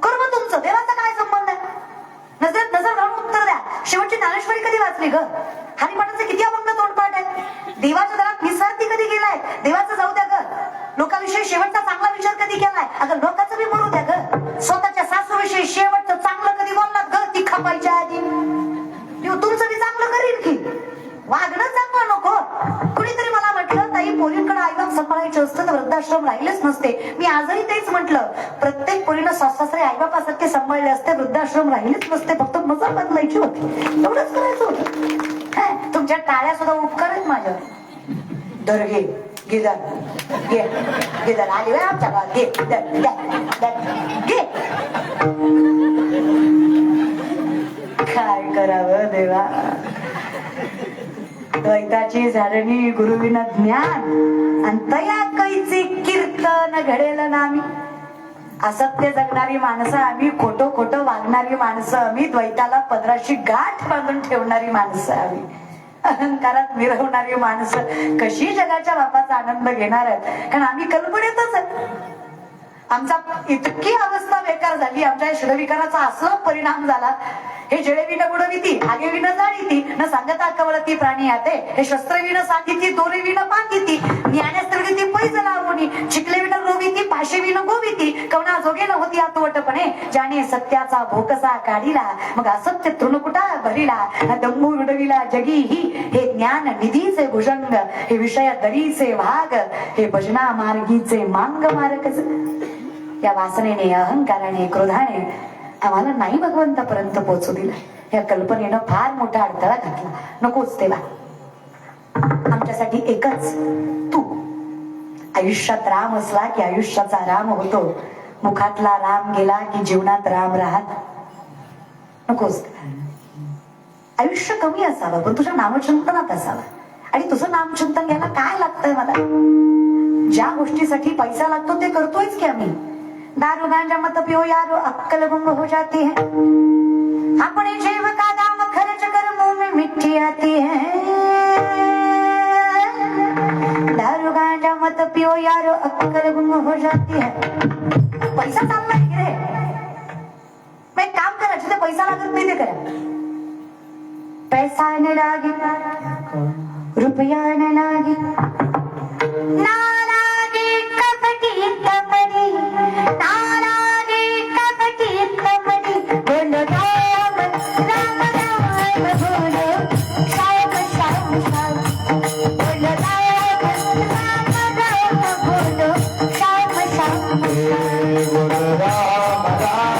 कर्म तुमचं, देवाचा काय संबंध आहे? नजरेत नजर घालून उत्तर द्या. शेवटची ज्ञानेश्वरी कधी वाचली ग? हरिपाठाचे किती अभंग तोंडपाठ आहेत? देवाच्या दरात निस्वार्थी कधी गेलाय? देवाचं जाऊ द्या ग. लोकांविषयी शेवटचा चांगला विचार कधी केलाय? अगं लोकांचं बी बोलू द्या ग. स्वतःच्या सासूविषयी शेवटचं चांगलं कधी बोललात ग? ती खपायच्या आधी तुमचं बी चांगलं करीन की. वागणं चांगलं नको. कुणीतरी मला म्हटलं ताई पोरींकडे आईबाप सांभाळायचं असतं तर वृद्धाश्रम राहिलेच नसते. मी आजही तेच म्हटलं. प्रत्येक पोरीनं सासरे आईबापासारखे सांभाळले असते, वृद्धाश्रम राहिलेच नसते. फक्त नजर बदलायची होती, एवढंच करायचं होतं. तुमच्या टाळ्या सुद्धा उपकार आहेत माझ्यावर. दर घे गिदर घे गिदर आली वे आमच्या गावात. घे घे. काय करावं देवा. द्वैताची झाडणी गुरुविना ज्ञान आणि तया कैची कीर्तन घडेल नामी. असत्य जगणारी माणसं आम्ही, खोटं खोटं वागणारी माणसं आम्ही, द्वैताला पदराशी गाठ बांधून ठेवणारी माणसं आम्ही, अहंकारात मिरवणारी माणसं कशी जगाच्या बापाचा आनंद घेणार आहेत? कारण आम्ही कल्पनेतच आहे. आमचा इतकी अवस्था बेकार झाली, आमच्या षडविकाराचा असला परिणाम झाला. हे जळेविन बुडविती आगेविन जाणीती न सांगता कवळती प्राणी आते. हे शस्त्रविन सांगिती दोरेविन बांधिती ज्ञानस्त्रगती पैज लावणी चिकलेविन रोविती भाषेविन गोविती कवना जोगे न होती आतवटपणे ज्याने सत्याचा भोकसा काढिला मग असत्य तृणकुटा भरिला दंभू विडविला जगी ही. हे ज्ञान निधीचे भुजंग हे विषय दरीचे भाग हे भजना मार्गीचे मांग मार्गच. या वासनेने अहंकाराने क्रोधाने आम्हाला नाही भगवंतापर्यंत पोहोचू दिलं. या कल्पनेनं फार मोठा अडथळा घातला. नकोच तेव्हा. आमच्यासाठी एकच तू. आयुष्यात राम असला की आयुष्याचा राम होतो. मुखातला राम गेला की जीवनात राम राहत नकोच. आयुष्य कमी असावं पण तुझ्या नामचिंतनात असावं. आणि तुझं नामचिंतन घ्यायला काय लागतंय मला? ज्या गोष्टीसाठी पैसा लागतो ते करतोयच की आम्ही. दारू गांजा मत पियो यारो अक्कल गुम हो जाती है. अपने जेब का दाम खर्च कर मुंह में मिट्टी आती है. दारू गांजा मत पियो यारो अक्कल गुम हो जाती है. पैसा चाललाय की रे? मग एक काम करा, जिथे पैसा लागत नाही ते करा. पैसा न लागे रुपया न लागे ना लागे कपटी कपडी ना लागे कपटी कपडी बोलो राम राम राम बोलो श्याम श्याम श्याम बोलो राम राम राम बोलो श्याम श्याम बोलो राम राम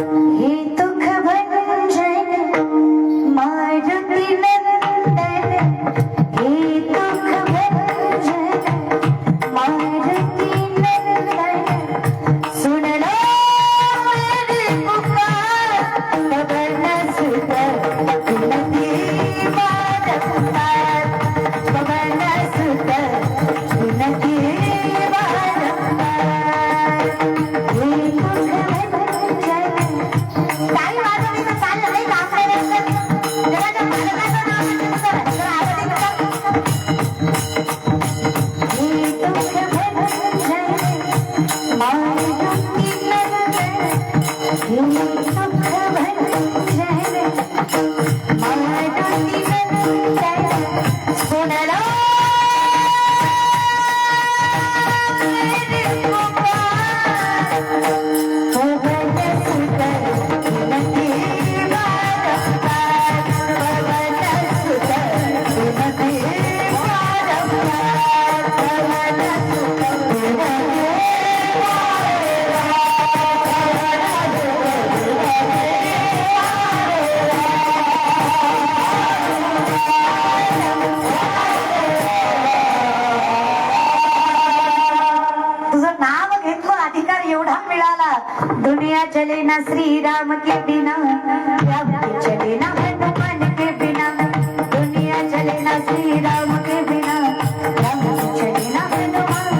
हे दुःख भंजन मारुती नंदन, हे दुःख भंजन मारुती नंदन, सुन लो मेरी पुकार पवन सुत विनती बारंबार, पवन सुत विनती बारंबार, हे दुःख भंजन. काही वाजवली तर चाललं नाही, काम करायचं देवाच्या मालकाचं नाव घेतलं तर आरती करा. हे दुःख भंजन मारुती नंदन, हे दुःख भंजन मारुती नंदन, सुन लो मेरी पुकार पवन सुत विनती बारंबार, पवन सुत विनती बारंबार, पवन सुत विनती तुझं नाव घेतलं अधिकार एवढा मिळाला. दुनिया चले ना श्रीराम के बिना, राम चले ना हनुमान के बिना, दुनिया चले ना श्रीराम के बिना, राम चले ना हनुमान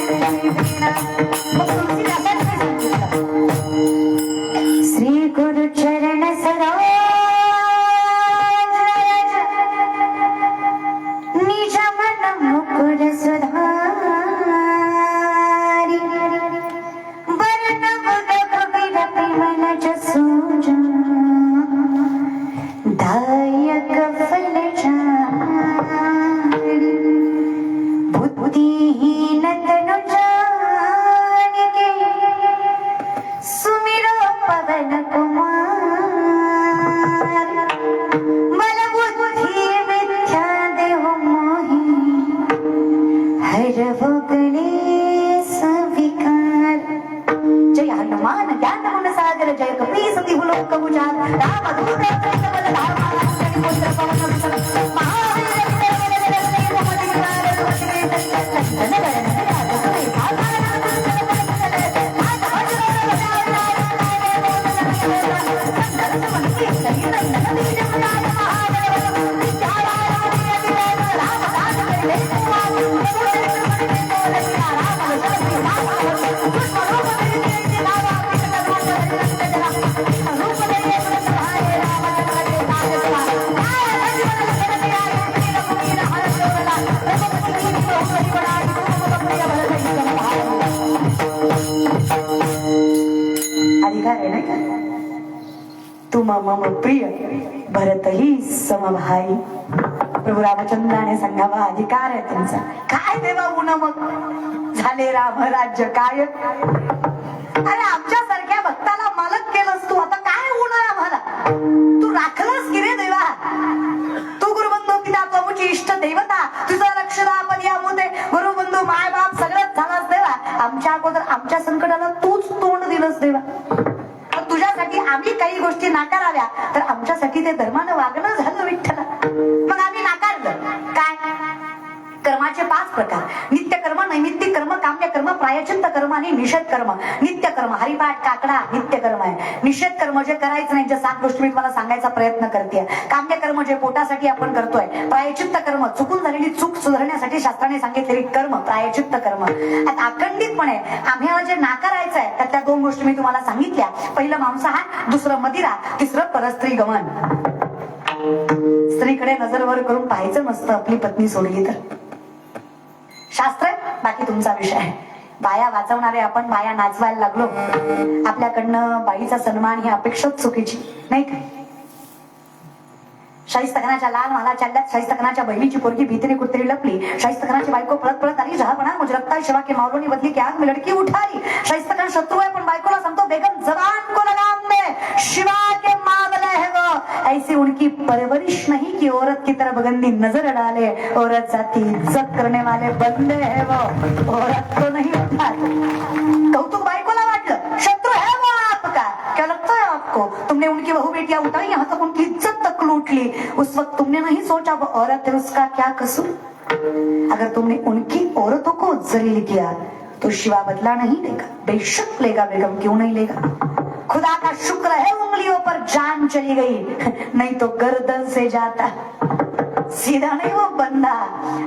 के बिना. मग तुलसीदासांनी काय सांगितलं? श्री गुरु चरण सरोज निज मन मुकुर सुधारी, बरनव रघुवीर विमल जसु दायक फल चारि, बुद्धिहीन तनु जानिके, सुमिरो पवन कुमार, बल बुद्धि विद्या देहु मोहि, हरहु गणेश विकार. जय हनुमान ज्ञान गुण सागर, जय कपीस तिहु लोक उजागर, राम दूत अतुलित बल धामा, अंजनी पुत्र पवन सुत महावीर विक्रम जय मोहन विकार सुमति लंदन गगन राज सुते भागा अधिकार आहे नाही का? तुम मम प्रिय भरतही समभाई. प्रभू रामचंद्राने सांगावा अधिकार आहे त्यांचा. काय देवा उन मग झाले राम राज्य काय. अरे आमच्यासारख्या भक्ताला मालक केलंस तू, आता काय उन आहे आम्हाला? तू राखलंस की रे देवा. तू गुरुबंधू पिता प्रभूची इष्ट देवता, तुझं रक्षणा पर्यामुते गुरुबंधू माय बाप सगळंच झालंच देवा. आमच्या अगोदर आमच्या संकटाला तूच तोंड दिलंस देवा. तुझ्यासाठी आम्ही काही गोष्टी नाकाराव्या तर आमच्यासाठी ते धर्मानं वागणं झालं विठ्ठला. मग आम्ही नाकारलं काय? कर्माचे 5 प्रकार: नित्य कर्म, नैमित्तिक कर्म, काम्य कर्म, प्रायचित्त कर्म आणि निषेध कर्म. नित्य कर्म हरिपाठ काकडा नित्य कर्म आहे. निषेध कर्म जे करायचं नाही, जे 7 गोष्टी मी तुम्हाला सांगायचा प्रयत्न करते. काम्य कर्म जे पोटासाठी आपण करतोय. प्रायचित्त कर्म चुकून झालेली चूक सुधारण्यासाठी शास्त्राने सांगितलेली कर्म प्रायचित्त कर्म. आता अखंडितपणे आम्हाला जे नाकारायचं आहे त्यातल्या 2 गोष्टी मी तुम्हाला सांगितल्या. पहिलं मांसाहार, दुसरं मदिरा, तिसरं परस्त्री गमन. स्त्रीकडे नजर वर करून पाहायचं नसतं आपली पत्नी सोडली तर. शास्त्र बाकी तुमचा विषय आहे. बाया वाचवणारे आपण बाया नाचवायला लागलो. आपल्याकडनं बाईचा सन्मान ही अपेक्षाच चुकीची नाही का? शाहिस्तखानाच्या लाल माला चालल्यात. शाहिस्तखानाच्या बहिणीची पोरगी भीतीने कुत्तरी लपली. शाहिस्तखानाची बायको पळत पळत आली. जहापणा मुजरक्ता शिवा के मावलोनी बदली की आग में लड़की उठारी. शाहिस्तखान शत्रू है पण बायकोला सांगतो बेगम जबान को लगाम दे, शिवा के मामले है वो. ऐसी उनकी परवरिश नहीं कि औरत की तरफ गंदी नजर डाले. औरत जाती इज्जत करने वाले बंदे है वो, औरत को नहीं उठा. कौतुक बायकोला वाटलं. शत्रू है वो आपका, क्या लगता है आपको, तुमने उनकी बहू बेटियां उठाई, यहाँ तक उनकी इज्जत तक लूट ली, उस वक्त तुमने नहीं सोचा वो औरत है, उसका क्या कसूर? अगर तुमने उनकी औरतों को जलील किया तो शिवा बदला नहीं लेगा, बेशक लेगा, बेगम क्यों नहीं लेगा। खुदा का शुक्र है उंगलियों पर जान चली गई, नहीं तो गर्दन से जाता सीधा नहीं वो बंदा।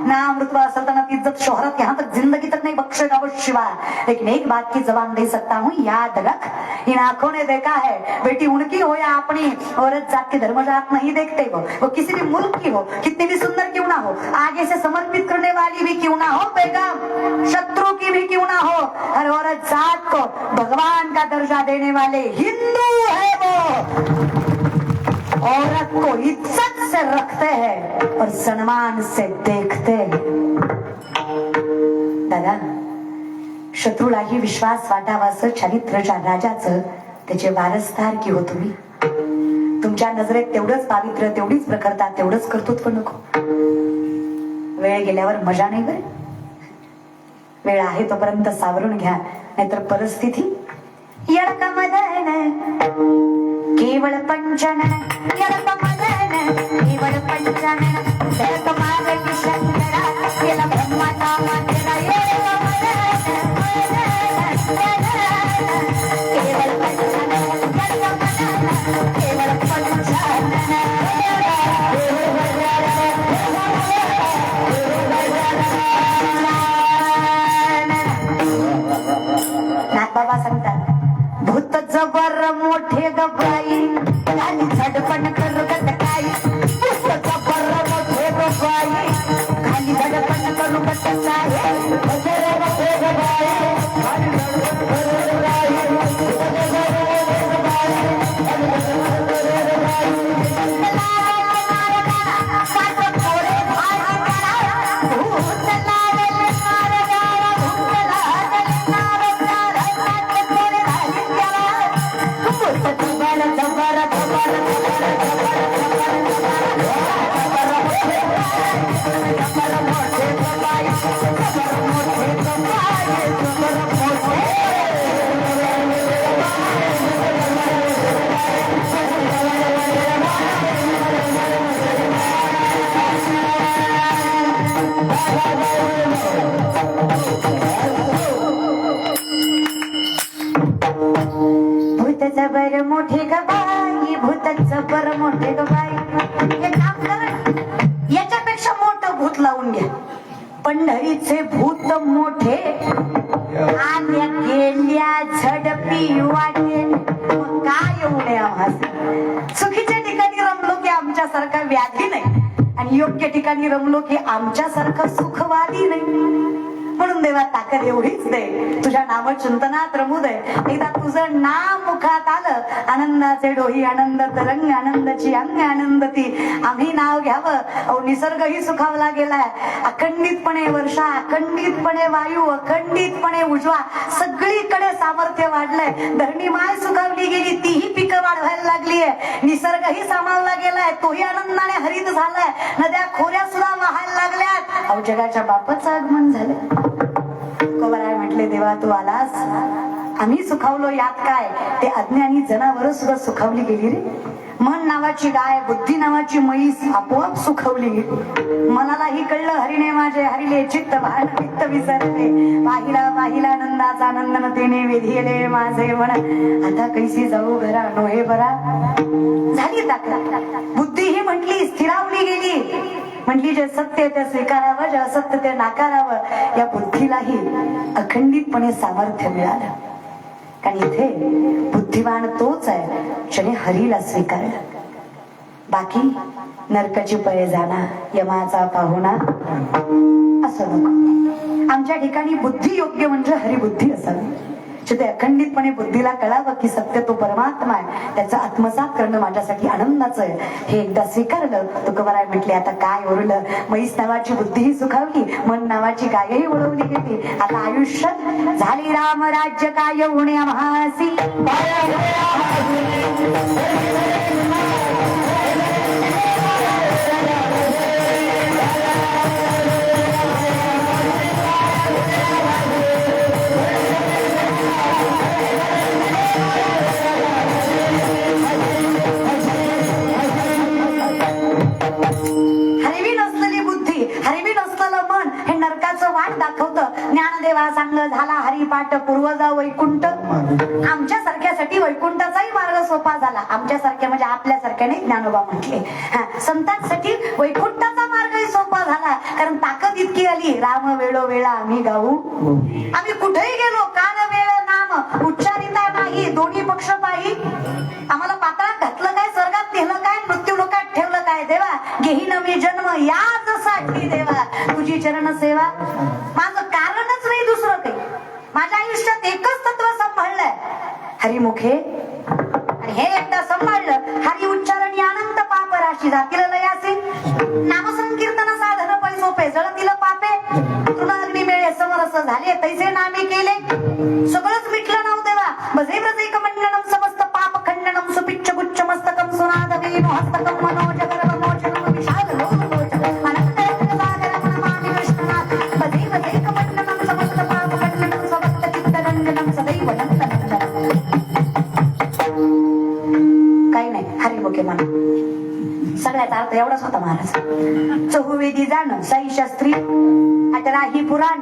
नाम रुतबा सल्तनत इज्जत शोहरत यहाँ तक जिंदगी तक नहीं बख्शेगा वो शिवा। लेकिन एक बात की जबान दे सकता हूँ, याद रख, इन आंखों ने देखा है, बेटी उनकी हो या अपनी, औरत जात की धर्म जात नहीं देखते। वो किसी भी मुल्क की हो, कितनी भी सुंदर क्यों ना हो, आगे से समर्पित करने वाली भी क्यों ना हो, बेगम शत्रु की भी क्यों ना हो, हर औरत जात को भगवान का दर्जा देने वाले हिंदू है वो। औरत को इज्जत से रखते हैं और सम्मान से देखते हैं। दादा, शत्रूलाही विश्वास वाटावाचं चरित्रच्या राजाचं त्याचे वारसदार की हो तुम्ही? तुमच्या नजरेत तेवढंच पावित्र्य, तेवढीच प्रखरता, तेवढंच कर्तृत्व नको? वेळ गेल्यावर मजा नाही बरे. वेळ आहे तोपर्यंत सावरून घ्या, नाहीतर परिस्थिती केवळ पंचन केवळ पंचन ब्रह्माचा नाथबाबा सांगतात, भूत जबर मोठे गबाई खाली झडपण करू काही, भूत जबर मोठे गबाई खाली झडपण करू जबर मोठे गबाई, भूत जबर मोठे गबाई. हे काम करा, याच्यापेक्षा मोठं भूत लावून घ्या. पंढरीचे भूत मोठे आल्या गेल्या झडपी वाटेल, काय एवढे आम्हाला. चुकीच्या ठिकाणी रमलो की आमच्यासारखा व्याधी नाही, आणि योग्य ठिकाणी रमलो की आमच्यासारखा सुखवादी नाही. म्हणून देवा ताकद एवढीच दे, तुझ्या नामचिंतनात रमू दे. एकदा तुझं नाम मुखात आलं, आनंदाचे डोही आनंद तरंग, आनंदाची अंग आनंदती. आम्ही नाव घ्यावं, निसर्गही सुखावला गेलाय. अखंडितपणे वर्षा, अखंडितपणे वायू, अखंडितपणे उजवा, सगळीकडे सामर्थ्य वाढलंय. धरणी माय सुखावली गेली, तीही पिकं वाढवायला लागलीय. निसर्गही सामावला गेलाय, तोही आनंदाने हरित झालाय. नद्या खोऱ्या सुद्धा वाहायला लागल्यात. अहो, जगाच्या बापाचं आगमन झालं. कोबराय म्हटले, देवा तू आलास, आम्ही सुखावलो, यात काय? ते अज्ञानी जनावर सुद्धा सुखावली गेली रे. मन नावाची गाय, बुद्धी नावाची म्हैस आपोआप सुखावली गेली. मनालाही कळलं, हरिणे माझे हरिले चित्त भान चित्त विसरले. पाहिला पाहिला आनंदाचा आनंदमतेने वेधिले माझे मन. आता कैसी जाऊ घरा नोहे बरा. झाली ताकद. बुद्धी ही म्हटली, स्थिरावली गेली. म्हटली जे सत्य ते स्वीकारावं, जे असत्य ते नाकारावं. या बुद्धीलाही अखंडितपणे सामर्थ्य मिळालं. कारण इथे बुद्धिवान तोच आहे ज्याने हरीला स्वीकारलं. बाकी नरकाची पळे जाणा, यमाचा पाहुणा असं नको. आमच्या ठिकाणी बुद्धी योग्य म्हणजे हरिबुद्धी असावी. जिथे अखंडितपणे बुद्धीला कळावं की सत्य तो परमात्मा आहे, त्याचं आत्मसात करणं माझ्यासाठी आनंदाचं आहे. हे एकदा स्वीकारलं, तुकोबाराय म्हटले, आता काय उरलं? म्हैस नावाची बुद्धीही सुखावली, मन नावाची गायही वळवली गेली. आता आयुष्यात झाली राम राज्य काय होणे आम्हासी. देवा सांग झाला हरिपाठ पूर्वजा वैकुंठ. आमच्या सारख्यासाठी वैकुंठाचाही मार्ग सोपा झाला. आमच्या सारख्या म्हणजे आपल्या सारख्याने ज्ञानोबा म्हटले. संतांसाठी वैकुंठाचा मार्गही सोपा झाला. कारण ताकद इतकी आली, राम वेळो वेळा आम्ही गाऊ. आम्ही कुठेही गेलो कान वेळ नाम उच्चारिता नाही दोन्ही पक्ष पाही. आम्हाला पाताळात घातलं काय, स्वर्गात नेलं काय, मृत्यू लोकात ठेवलं काय. देवा घेईन मी जन्म याच साठी देवा तुझी चरण सेवा. माझं कारणच नाही दुसरं काही. माझ्या आयुष्यात एकच तत्व सांभाळलंय, हरिमुखे. आणि हे एकदा सांभाळलं, हरी उच्चारण अनंत पाप राशी जातील लयासे. नामसंकीर्तन साधन पै सोपे जळतील पापे. तृणाग्नी मिळे समरस झाले तैसे नामे केले. सगळंच मिटलं नाव देवा. भजे व्रजैक मंडनम समस्त पाप खंडनम सुपिच्छ गुच्छ मस्तकम सुनाद वेणु हस्तकम मनोज गर्भ मोचनम विशाल लोचन अनंत सागरम नमामि कृष्णनाथ. भजे व्रजैक मंडनम समस्त पाप खंडनम समस्त चित्त रंजनम सदैव नंदनंदनम. काही नाही, हरिमुखे म्हणा. सगळ्याचा अर्थ एवढाच होता महाराज. चहुवेदी जाण साई शास्त्री अटराही पुराण.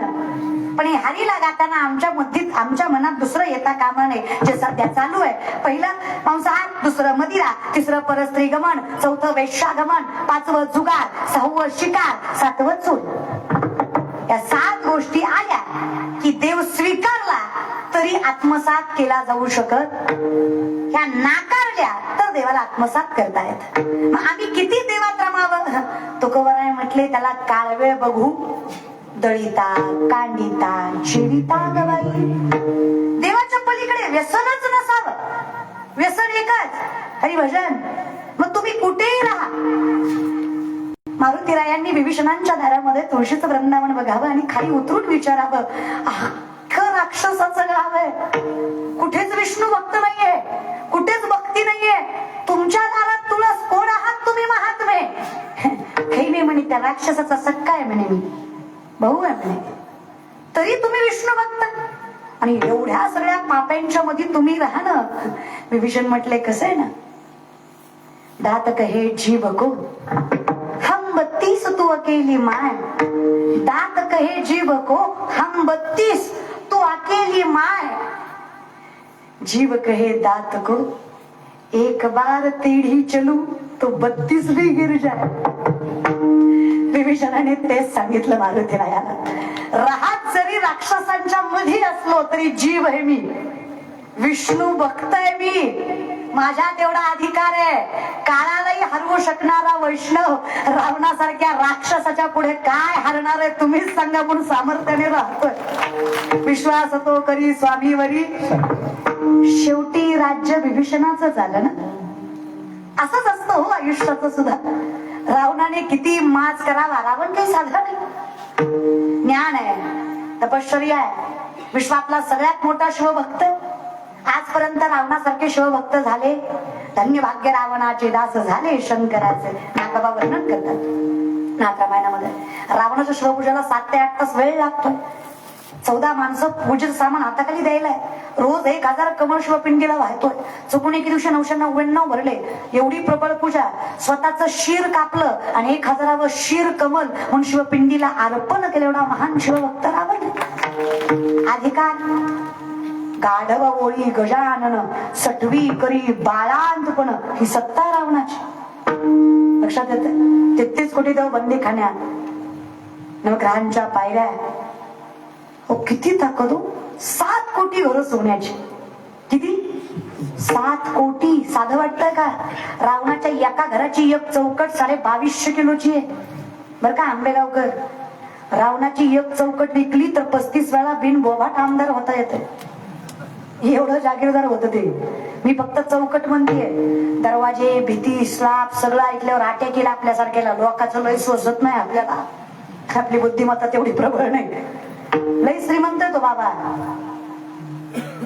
पण हे हरीला गाताना आमच्या बुद्धीत आमच्या मनात दुसरं येता कामा नये. जे सध्या चालू आहे, पहिलं मांसाहार, दुसरं मदिरा, तिसरं परस्त्री गमन, चौथं वेश्यागमन, पाचवं जुगार, सहावं शिकार, सातवं चोर. या 7 गोष्टी आल्या की देव स्वीकारला तरी आत्मसात केला जाऊ शकत. ह्या नाकारल्या तर देवाला आत्मसात करता येत. मग आम्ही किती देवात रमावं. तुकोबराय म्हटले त्याला काळवेळ बघू दळीता कांडिता चिरिता गवाई. देवाच्या पलीकडे व्यसनच नसावं. व्यसन एकच हरिभजन. मग तुम्ही कुठेही राहा. मारुतीरायांनी विभीषणांच्या दारामध्ये तुळशीचं वृंदावन बघावं आणि खाली उतरून विचारावं, अख्खं राक्षसाचं गाव आहे, कुठेच विष्णू भक्त नाहीये, कुठेच भक्ती नाहीये. तुमच्या दारात तुळस, कोण आहात तुम्ही महात्मे. काही नाही म्हणे, त्या राक्षसाचा सक्का आहे म्हणे, मी भाऊ आहे म्हणे, तरी तुम्ही विष्णू भक्त. आणि एवढ्या सगळ्या पाप्यांच्या मध्ये तुम्ही राहणं. विभीषण म्हटले कसं आहे ना, दात कहे जीव को हम 32 तू अकेली माय. दात कहे जीव को हम 32 तू अकेली माय. जीव कहे दात को एक बार टेढ़ी चलू तो 32 भी गिर जाए. विभीषणाने तेच सांगितलं मारुतीरायाला. राहत जरी राक्षसांच्या मध्ये असलो तरी जीव आहे मी, विष्णू भक्त आहे मी. माझ्यात एवढा अधिकार आहे. काळालाही हरवू शकणारा वैष्णव रावणासारख्या राक्षसाच्या पुढे काय हरणार आहे तुम्हीच सांगा. म्हणून सामर्थ्याने राहतोय. विश्वास तो करी स्वामीवरी. शेवटी राज्य विभीषणाचं झालं ना. असंच असतं हो आयुष्याचं सुद्धा. रावणाने किती माज करावा, रावण काही साधला नाही. ज्ञान आहे, तपश्चर्या आहे, विश्वातला सगळ्यात मोठा शिवभक्त. आजपर्यंत रावणासारखे शिवभक्त झाले. धन्य भाग्य रावणाचे दास झाले शंकराचे. नाथबा वर्णन करतात नाथ रामायणामध्ये. रावणाच्या शिवपूजेला 7 ते 8 तास वेळ लागतोय. 14 माणसं पूजेचं सामान हाताखाली द्यायला. रोज 1000 कमळ शिवपिंडीला वाहतोय. चुकून एके दिवशी 999 भरले. एवढी प्रबळ पूजा. स्वतःचं शिर कापलं आणि 1000व शिर कमल म्हणून शिवपिंडीला अर्पण केलं. एवढा महान शिवभक्त रावण. अधिकार गाढव ओळी गजानन सटवी करी बाळांतपण ही सत्ता रावणाची. लक्षात येते. 33 कोटी देव बंदीखान्यात, नवग्रहांच्या पायऱ्या. हो किती ताकद हो. 7 कोटी घरं सोन्याची. किती? 7 कोटी. साधं वाटतंय का? रावणाच्या एका घराची एक चौकट 2250 किलोची आहे बर का आंबेगावकर. रावणाची एक चौकट विकली तर 35 वेळा बिन बोभाट आमदार होता येते. एवढं जागीरदार होत ते. मी फक्त चौकट म्हणतेय. दरवाजे भीती स्लाप सगळं ऐकल्यावर आट्या केला आपल्यासारख्याला. लोकांचं लय सोसत नाही आपल्याला. आपली बुद्धिमत्ता तेवढी प्रबळ नाही. लय श्रीमंत आहे तो बाबा,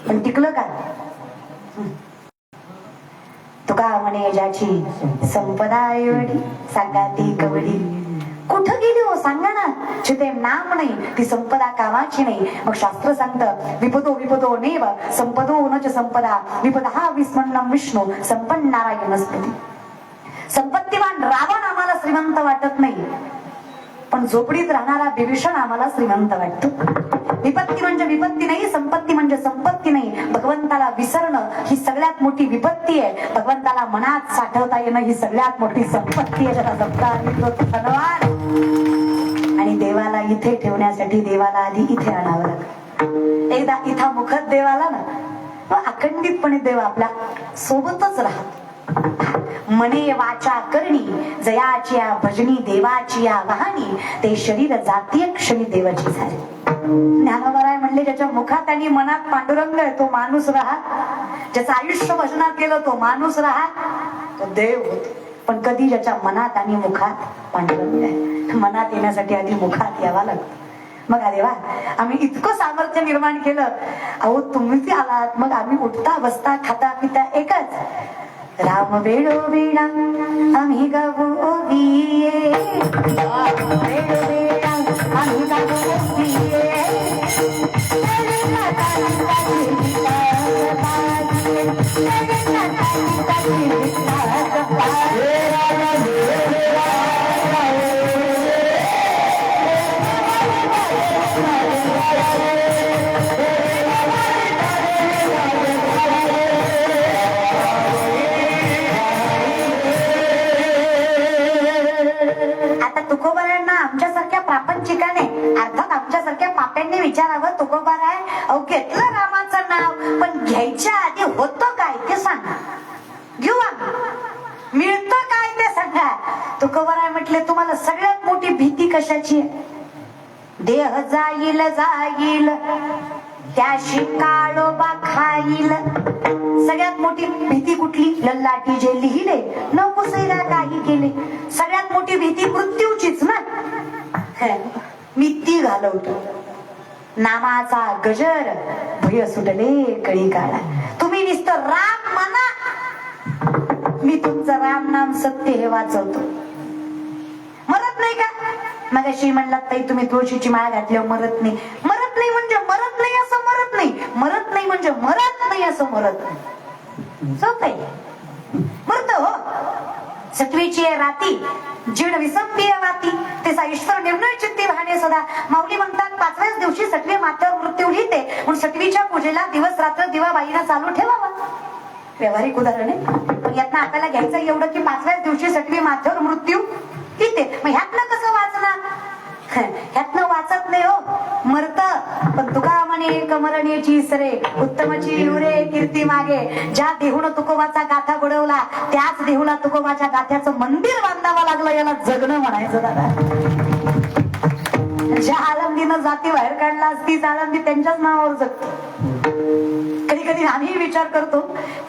पण टिकलं का? तुका म्हणे ज्याची संपदा एवढी सांगा ती कवडी. कुठं गेली हो सांगा ना. जिथे नाम नाही ती संपदा कामाची नाही. मग शास्त्र सांगतं विपदो विपदो नेव संपदो नच संपदा विपदा विस्मरणम विष्णू संपन्न नारायण स्मृती. संपत्तीवान रावण आम्हाला श्रीमंत वाटत नाही, पण झोपडीत राहणारा बिभीषण आम्हाला श्रीमंत वाटतो. विपत्ती म्हणजे विपत्ती नाही, संपत्ती म्हणजे संपत्ती नाही. भगवंताला विसरणं ही सगळ्यात मोठी विपत्ती आहे. भगवंताला मनात साठवता येणं ही सगळ्यात मोठी संपत्ती आहे. ज्याला जपता धनवान. आणि देवाला इथे ठेवण्यासाठी देवाला आधी इथे आणावं लागतं. एकदा इथं मुखत देव आला ना, अखंडितपणे देव आपल्या सोबतच राहत. मने वाचा करणी जयाची भजनी देवाची वाहनी, ते शरीर जातीय क्षणी देवाची झाली. ज्ञानोबराय म्हणले, ज्याच्या मुखात आणि मनात पांडुरंग आहे तो माणूस राहत. ज्याचं आयुष्य भजनात केलं तो माणूस राहत, तो देव होतो. पण कधी ज्याच्या मनात आणि मुखात पांडुरंग आहे, मनात येण्यासाठी आधी मुखात यावा लागतं. मग अरे वा, आम्ही इतकं सामर्थ्य निर्माण केलं. अहो तुम्ही आलात, मग आम्ही उठता बसता खाता पिता एकच. राम वेळो वेळा आम्ही गावो ओविये, राम वेळो वेळा आम्ही गावो ओविये. आता तुकोबारांना आमच्यासारख्या प्रापंचिकाने, अर्थात आमच्यासारख्या पाप्यांनी विचारावं, तुकोबाराय अहो घेतलं रामाचं नाव, पण घ्यायच्या आधी होतं काय ते सांगा. घेऊ आम्ही, मिळतं काय ते सांगा. तुकोबाराय म्हटले, तुम्हाला सगळ्यात मोठी भीती कशाची आहे? देह जाईल जाईल त्याशी काळोबा खाईल. सगळ्यात मोठी भीती कुठली? लल्लाटी जे लिहिले न पुसायला काही केले. सगळ्यात मोठी भीती मृत्यूचीच ना. मी ती घालवतो. नामाचा गजर भय सुटले कळी काळा. तुम्ही नुसतं राम म्हणा, मी तुमचं राम नाम सत्य हे वाचवतो. मरत नाही का? मग अशी म्हणलात ताई तुम्ही तुळशीची माळ घातल्यावर मरत नाही. मरत नाही म्हणजे मरत नाही असं मरत नाही. मरत नाही म्हणजे मरत नाही असं मरत नाही. सोपं आहे. मरत हो. सटवीची राती जीड विसंपीय वाती, त्याचा ईश्वर निर्णय चित्ती वाहने सदा. माऊली म्हणतात, 5व्याच दिवशी सटवी माथ्यावर मृत्यू लिहिते, म्हणून सटवीच्या पूजेला दिवस रात्र दिवाबाईनं चालू ठेवावा. व्यावहारिक उदाहरण आहे, पण यातनं आपल्याला घ्यायचं एवढं की 5व्याच दिवशी सटवी माथ्यावर मृत्यू लिहिते. मग ह्यातनं कसं वाचणार? ह्यातनं वाचत नाही हो, मरत. पण तुका म्हणे कमरणेची सरे उत्तमची उरे कीर्ती मागे. ज्या देहून तुकोबाचा गाथा घडवला त्याच देहूला तुकोबाच्या गाथ्याचं मंदिर बांधावं लागलं. याला जगणं म्हणायचं दादा. ज्या आळंदीनं जाती बाहेर काढला तीच आळंदी त्यांच्याच नावावर जगतो. कधी कधी आम्ही विचार करतो,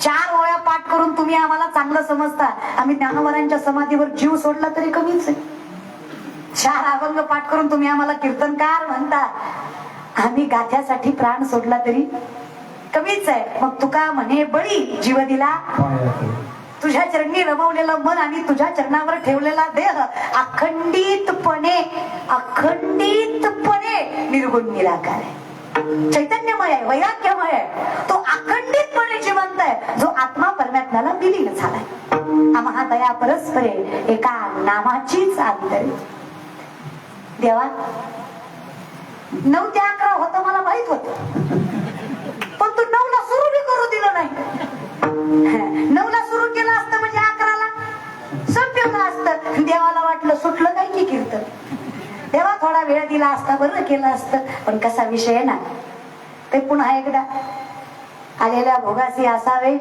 4 ओळ्या पाठ करून तुम्ही आम्हाला चांगलं समजता, आम्ही ज्ञानोबरांच्या समाधीवर जीव सोडला तरी कमीच आहे. 4 अभंग पाठ करून तुम्ही आम्हाला कीर्तनकार म्हणता, आम्ही गाथ्यासाठी प्राण सोडला तरी कमीच आहे. मग तुका म्हणे बळी जीव दिला. तुझ्या चरणी रमवलेलं मन आणि तुझ्या चरणावर ठेवलेला देह अखंडितपणे निर्गुण निराकार आहे. चैतन्यमय आहे, वैराग्यमय आहे. तो अखंडितपणे जिवंत आहे, जो आत्मा परमात्म्याला विलीन झालाय. आम्हा दया परस्परे एका नामाचीच आंतरे. देवा 9 ते 11 होतं मला माहित होत, पण तू 9ला सुरू बी करू दिलं नाही. 9ला सुरू केलं असतं म्हणजे 11ला संपवलं असतं. देवाला वाटलं सुटलं काय की कीर्तन. तेव्हा थोडा वेळ दिला असता, बरं केलं असतं. पण कसा विषय आहे ना, ते पुन्हा एकदा आलेल्या भोगासी असावे.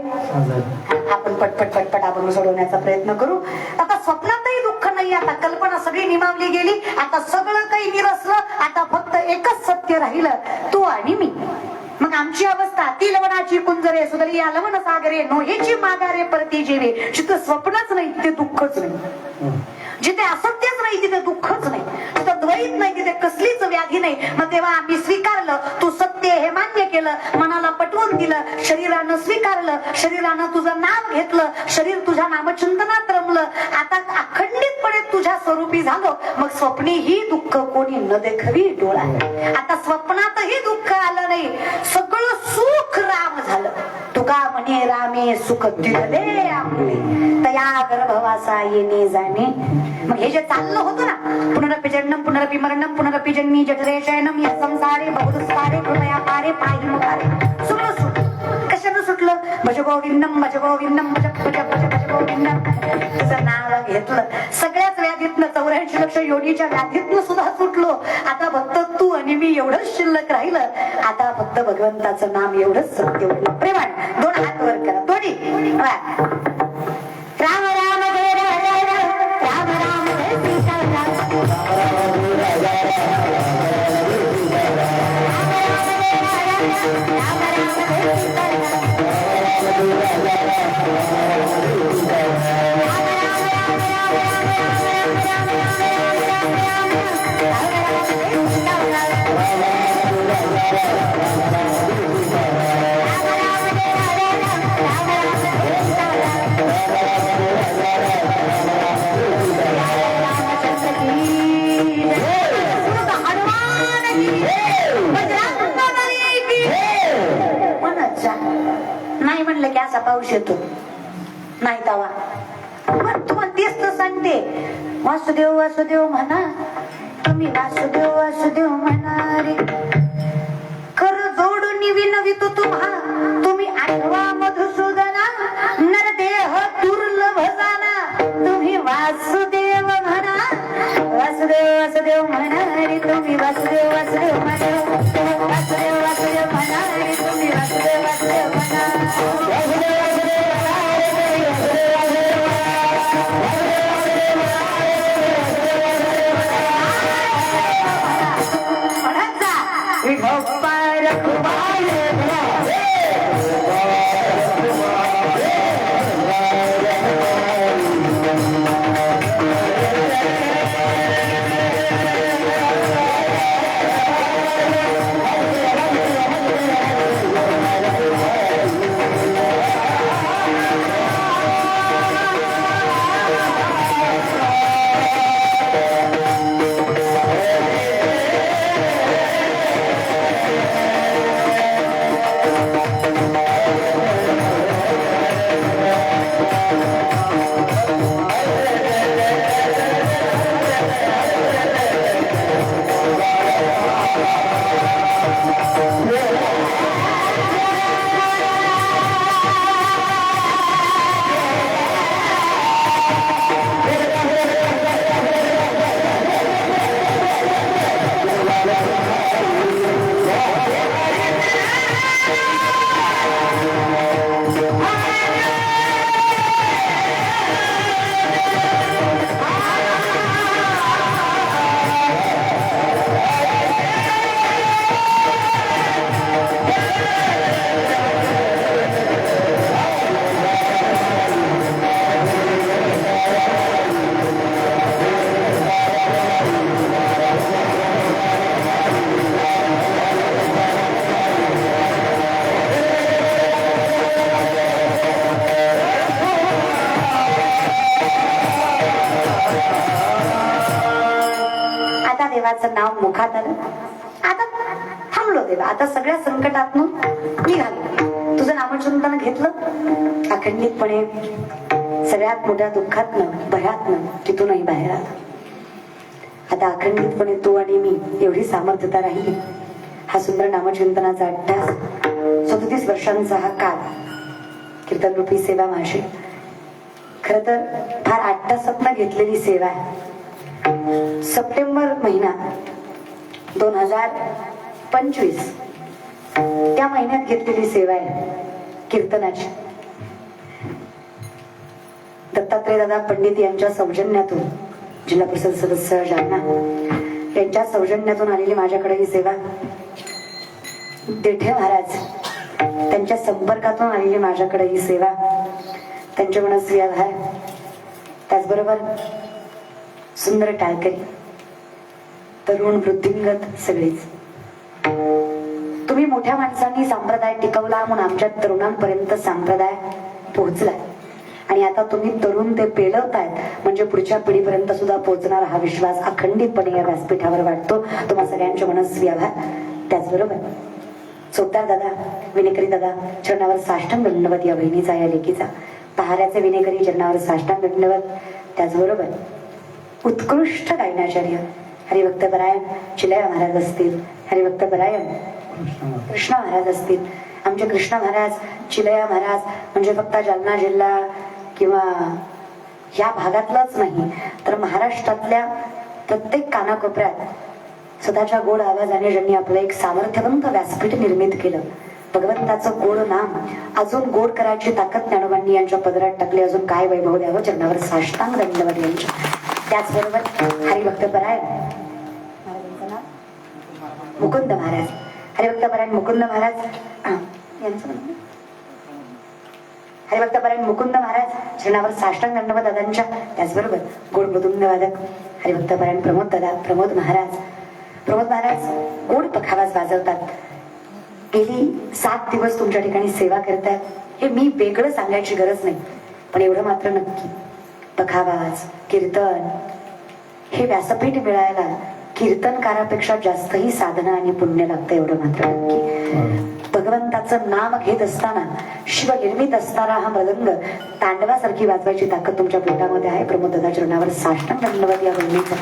आपण पटपट आपण सोडवण्याचा प्रयत्न करू. आता स्वप्नातही दुःख नाही, आता कल्पना सगळी निमावली गेली, आता सगळं काही निरसलं. आता फक्त एकच सत्य राहिलं, तू आणि मी. मग आमची अवस्था ती लवणाची कुंजरे सुदरी या लवण सागरे नोहेची मागारे परती जेवे. जिथे स्वप्नच नाही तिथे दुःखच नाही, जिथे असत्यच नाही तिथे दुःखच नाही, जिथे द्वैत नाही तिथे कसलीच व्याधी नाही. मग तेव्हा आम्ही स्वीकारलं, तू सत्य हे मान्य केलं, मनाला पटवून दिलं, शरीरानं स्वीकारलं, शरीरानं तुझं नाव घेतलं, शरीर तुझ्या नामचिंतनात रमलं. आता अखंडितपणे तुझ्या स्वरूपी झालो. मग स्वप्नेही दुःख कोणी न देखवी डोळा. आता स्वप्नातही दुःख आलं नाही, सगळं सुख राम झालं. तुका म्हणे रामे सुख दिले आपले, तया गर्भवास श्वासा येणे जाणे. मग हे जे चाललं होतं ना, पुनरपि जन्म पुनरपि मरणम पुनरपि जन्मी जठरे शयनम या संसारे बहुदुस्तारे कृपया पारे पाहि मुखारे. सुटलं कशानं सुटलं? भज गोविंदम भज गोविंदम भज भज भज भज गोविंदम. तुझं नाव घेतलं, सगळ्याच व्याधीतनं 84 लक्ष योनीच्या व्याधीतनं सुद्धा सुटलो. आता फक्त तू आणि मी एवढंच शिल्लक राहिलं. आता फक्त भगवंताचं नाम एवढंच सत्य उरलं. प्रेमाने 2 हात वर करा, दोन्ही. राम राम हरे हरे राम राम हरे सीताराम. नाही म्हणलं की असा पाऊस येतो नाही तवा. तुम्हाला तेच तर सांगते, वासुदेव वासुदेव म्हणा तुम्ही, वासुदेव वासुदेव म्हणा रे. कर जोडून विनवितो तुम्हा, तुम्ही आठवा मधुसूदना. नरदेह दुर्लभ जाना, तुम्ही वासुदेव म्हणा. वासुदेव वासुदेव म्हणा रे तुम्ही, वासुदेव वासुदेव म्हणा. वासुदेव वासुदेव म्हणा रे तुम्ही, वासुदेव वासुदेव म्हणा. देवाचं नाव मुखात आलं. आता थांबलो देवा, आता सगळ्या संकटातून निघालो. तुझं नामचिंतन घेतलं अखंडितपणे, सगळ्यात मोठ्या दुःखातनं भयातनं तिथूनही बाहेर आला. आता अखंडितपणे तू आणि मी एवढी सामर्थ्यता राहिली. हा सुंदर नामचिंतनाचा अट्टास 37 वर्षांचा हा काळ कीर्तन रूपी सेवा माझी खर तर फार अट्टासातनं घेतलेली सेवा आहे. सप्टेंबर महिना 2025 त्या महिन्यात घेतलेली सेवा आहे कीर्तनाची. दत्तात्रय दादा पंडित यांच्या सौजन्यातून, जिल्हा परिषद सदस्य जालना यांच्या सौजन्यातून आलेली माझ्याकडे ही सेवा. देठे महाराज त्यांच्या संपर्कातून आलेली माझ्याकडे ही सेवा. त्यांचे मनस्वी आधार, त्याचबरोबर सुंदर टाळकरी, तरुण वृद्धिंगत सगळेच. तुम्ही मोठ्या माणसांनी संप्रदाय टिकवला म्हणून आमच्या तरुणांपर्यंत संप्रदाय पोहोचलाय. आणि आता तुम्ही तरुण ते पेलवतायत म्हणजे पुढच्या पिढीपर्यंत सुद्धा पोहोचणार हा विश्वास अखंडितपणे या व्यासपीठावर वाटतो. तुम्हा सगळ्यांचे मनस्वी आभार. त्याचबरोबर चोपदार दादा, विनेकरी दादा चरणावर साष्टांग दंडवत या बहिणीचा, या लेकीचा पहाऱ्याचे विनेकरी चरणावर साष्टांग दंडवत. त्याचबरोबर उत्कृष्ट गायनाचार्य हरिभक्तपरायण चिलया महाराज असतील, हरिभक्तपरायण कृष्ण महाराज असतील. आमचे कृष्ण महाराज चिलया महाराज म्हणजे फक्त जालना जिल्हा किंवा या भागातलाच नाही तर महाराष्ट्रातल्या प्रत्येक कानाकोपऱ्यात स्वतःच्या गोड आवाजाने ज्यांनी आपलं एक सामर्थ्यवंत व्यासपीठ निर्मित केलं. भगवंताचं गोड नाम अजून गोड करायची ताकद ज्ञानोबांनी यांच्या पदरात टाकली. अजून काय वैभव द्यावं चरणावर साष्टांग दंडवत यांच्या. त्याचबरोबर हरिभक्तपरायण महाराजांचं नाव मुकुंद महाराज, हरिभक्तपरायण मुकुंद महाराज यांचं नाव हरिभक्तपरायण मुकुंद महाराज चरणावर साष्टांग दंडवत दादांच्या. त्याचबरोबर गोड मृदुंग वादक हरिभक्तपरायण प्रमोद दादा प्रमोद महाराज. प्रमोद महाराज गोड पखावाज वाजवतात. गेली 7 दिवस तुमच्या ठिकाणी सेवा करतात. हे मी वेगळं सांगायची गरज नाही, पण एवढं मात्र नक्की पखावाज कीर्तन हे व्यासपीठ मिळायला कीर्तनकारापेक्षा जास्तही साधना आणि पुण्य लागतं, एवढं मात्र नक्की. भगवंताचं नाम घेत असताना शिवनिर्मित असणारा हा मृदंग तांडवासारखी वाजवायची ताकद तुमच्या पोटामध्ये आहे. प्रमोद दादा चरणावर साष्टांग दंडवत या बहिणीचा.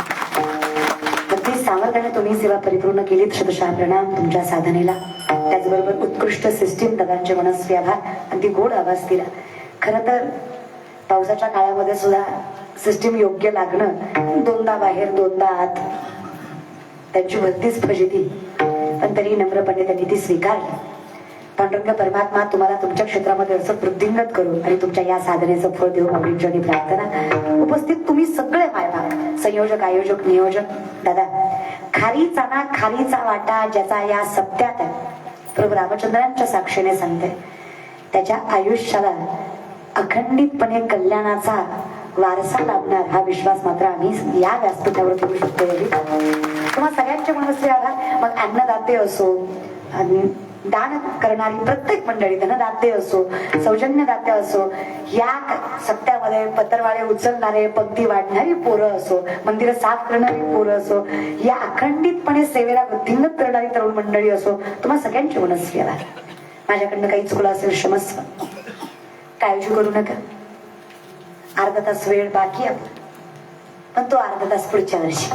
अगदी सामर्थ्याने तुम्ही सेवा परिपूर्ण केलीत. शतशः प्रणाम तुमच्या साधनेला. त्याचबरोबर उत्कृष्ट सिस्टीम दादांचे मनस्वी आभार. अगदी गोड आवाज दिला. खर तर पावसाच्या काळामध्ये सुद्धा सिस्टीम योग्य लागणं, दोनदा बाहेर दोनदा आत, त्यांची भक्तीच फजिती, पण तरी नम्रपणे त्यांनी ती स्वीकारली. पांडुरंग परमात्मा तुम्हाला तुमच्या क्षेत्रामध्ये असं वृद्धिंगत करू आणि तुमच्या या साधनेचं फळ देऊ माऊलींची प्रार्थना. उपस्थित तुम्ही सगळे मायबाप, संयोजक आयोजक नियोजक दादा, खारीचा ना खारीचा वाटा ज्याचा या सप्त्यात प्रभू रामचंद्रांच्या साक्षीने सांगते, त्याच्या आयुष्याला अखंडितपणे कल्याणाचा वारसा लाभणार हा विश्वास मात्र आम्ही या व्यासपीठावर करू शकतो. तुम्हा सगळ्यांचे मनस्वी आभार. मग अन्नदाते असो, दान करणारी प्रत्येक मंडळी, धनदाते असो, सौजन्यदाते असो, या सप्त्यामध्ये पत्रवाळे उचलणारे, पंक्ती वाढणारी पोरं असो, मंदिरं साफ करणारी पोरं असो, या अखंडितपणे सेवेला वृद्धिंगत करणारी तरुण मंडळी असो, तुम्हा सगळ्यांचे मनस्वी आभार. माझ्याकडनं काही चुकलं असेल क्षमस्व, काळजी करू नका. अर्धा तास वेळ बाकी आहे, पण तो अर्धा तास पुढच्या वर्षी.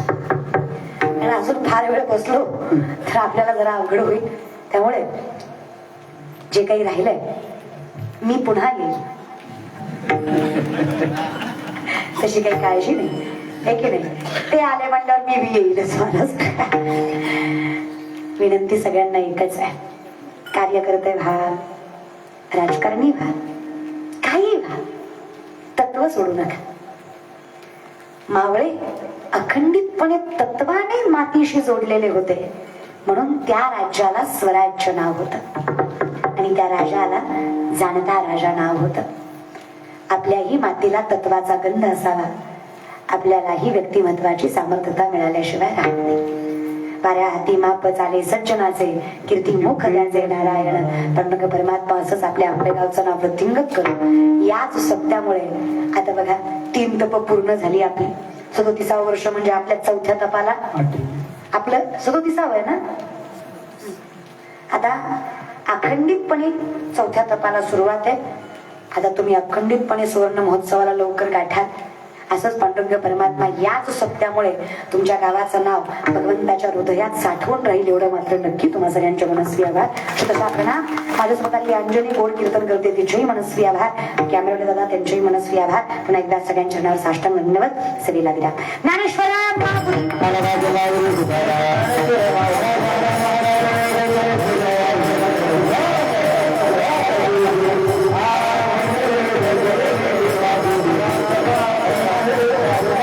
आणि अजून फार वेळ बसलो तर आपल्याला जरा अवघड होईल. त्यामुळे जे काही राहिलंय मी पुन्हा येईल, तशी काही काळजी नाही, हे की नाही. ते आले म्हणल्यावर मी बी येईलच. मला विनंती सगळ्यांना एकच आहे, कार्यकर्ते व्हा, राजकारणी व्हा, काही व्हा, तत्व सोडू नका. मावळे अखंडितपणे तत्वाने मातीशी जोडलेले होते, म्हणून त्या राज्याला स्वराज्य नाव होतं आणि त्या राजाला जाणता राजा नाव होतं. आपल्याही मातीला तत्वाचा गंध असावा, आपल्यालाही व्यक्तिमत्वाची सामर्थ्यता मिळाल्याशिवाय राहत नाही. वाऱ्या हाती माप चाले सज्जनाचे, कीर्ती मुख त्याचे नारायण. पण परमात्मा असंच आपल्या आंबेगावचं नाव वृद्धिंगत करू. याच सत्यामुळे आता बघा 3 तप पूर्ण झाली आपली. 37 वर्ष म्हणजे आपल्या 4थ्या तपाला आपलं 37 आहे ना. आता अखंडितपणे 4थ्या तपाला सुरुवात आहे. आता तुम्ही अखंडितपणे सुवर्ण महोत्सवाला लवकर गाठाल. असंच पांडुरंग परमात्मा याच सत्यामुळे तुमच्या गावाचं नाव भगवंताच्या हृदयात साठवून राहील, एवढं मात्र नक्की. तुम्हा सगळ्यांच्या मनस्वी आभार. तसा प्रणाम. माझ्या स्वतःची अंजली गोड कीर्तन करते, तिचेही मनस्वी आभार. कॅमेराने दादा त्यांचेही मनस्वी आभार. पुन्हा एकदा सगळ्यांच्या नावावर साष्टांग धन्यवाद. सगळीला विराम. ज्ञानेश्वरा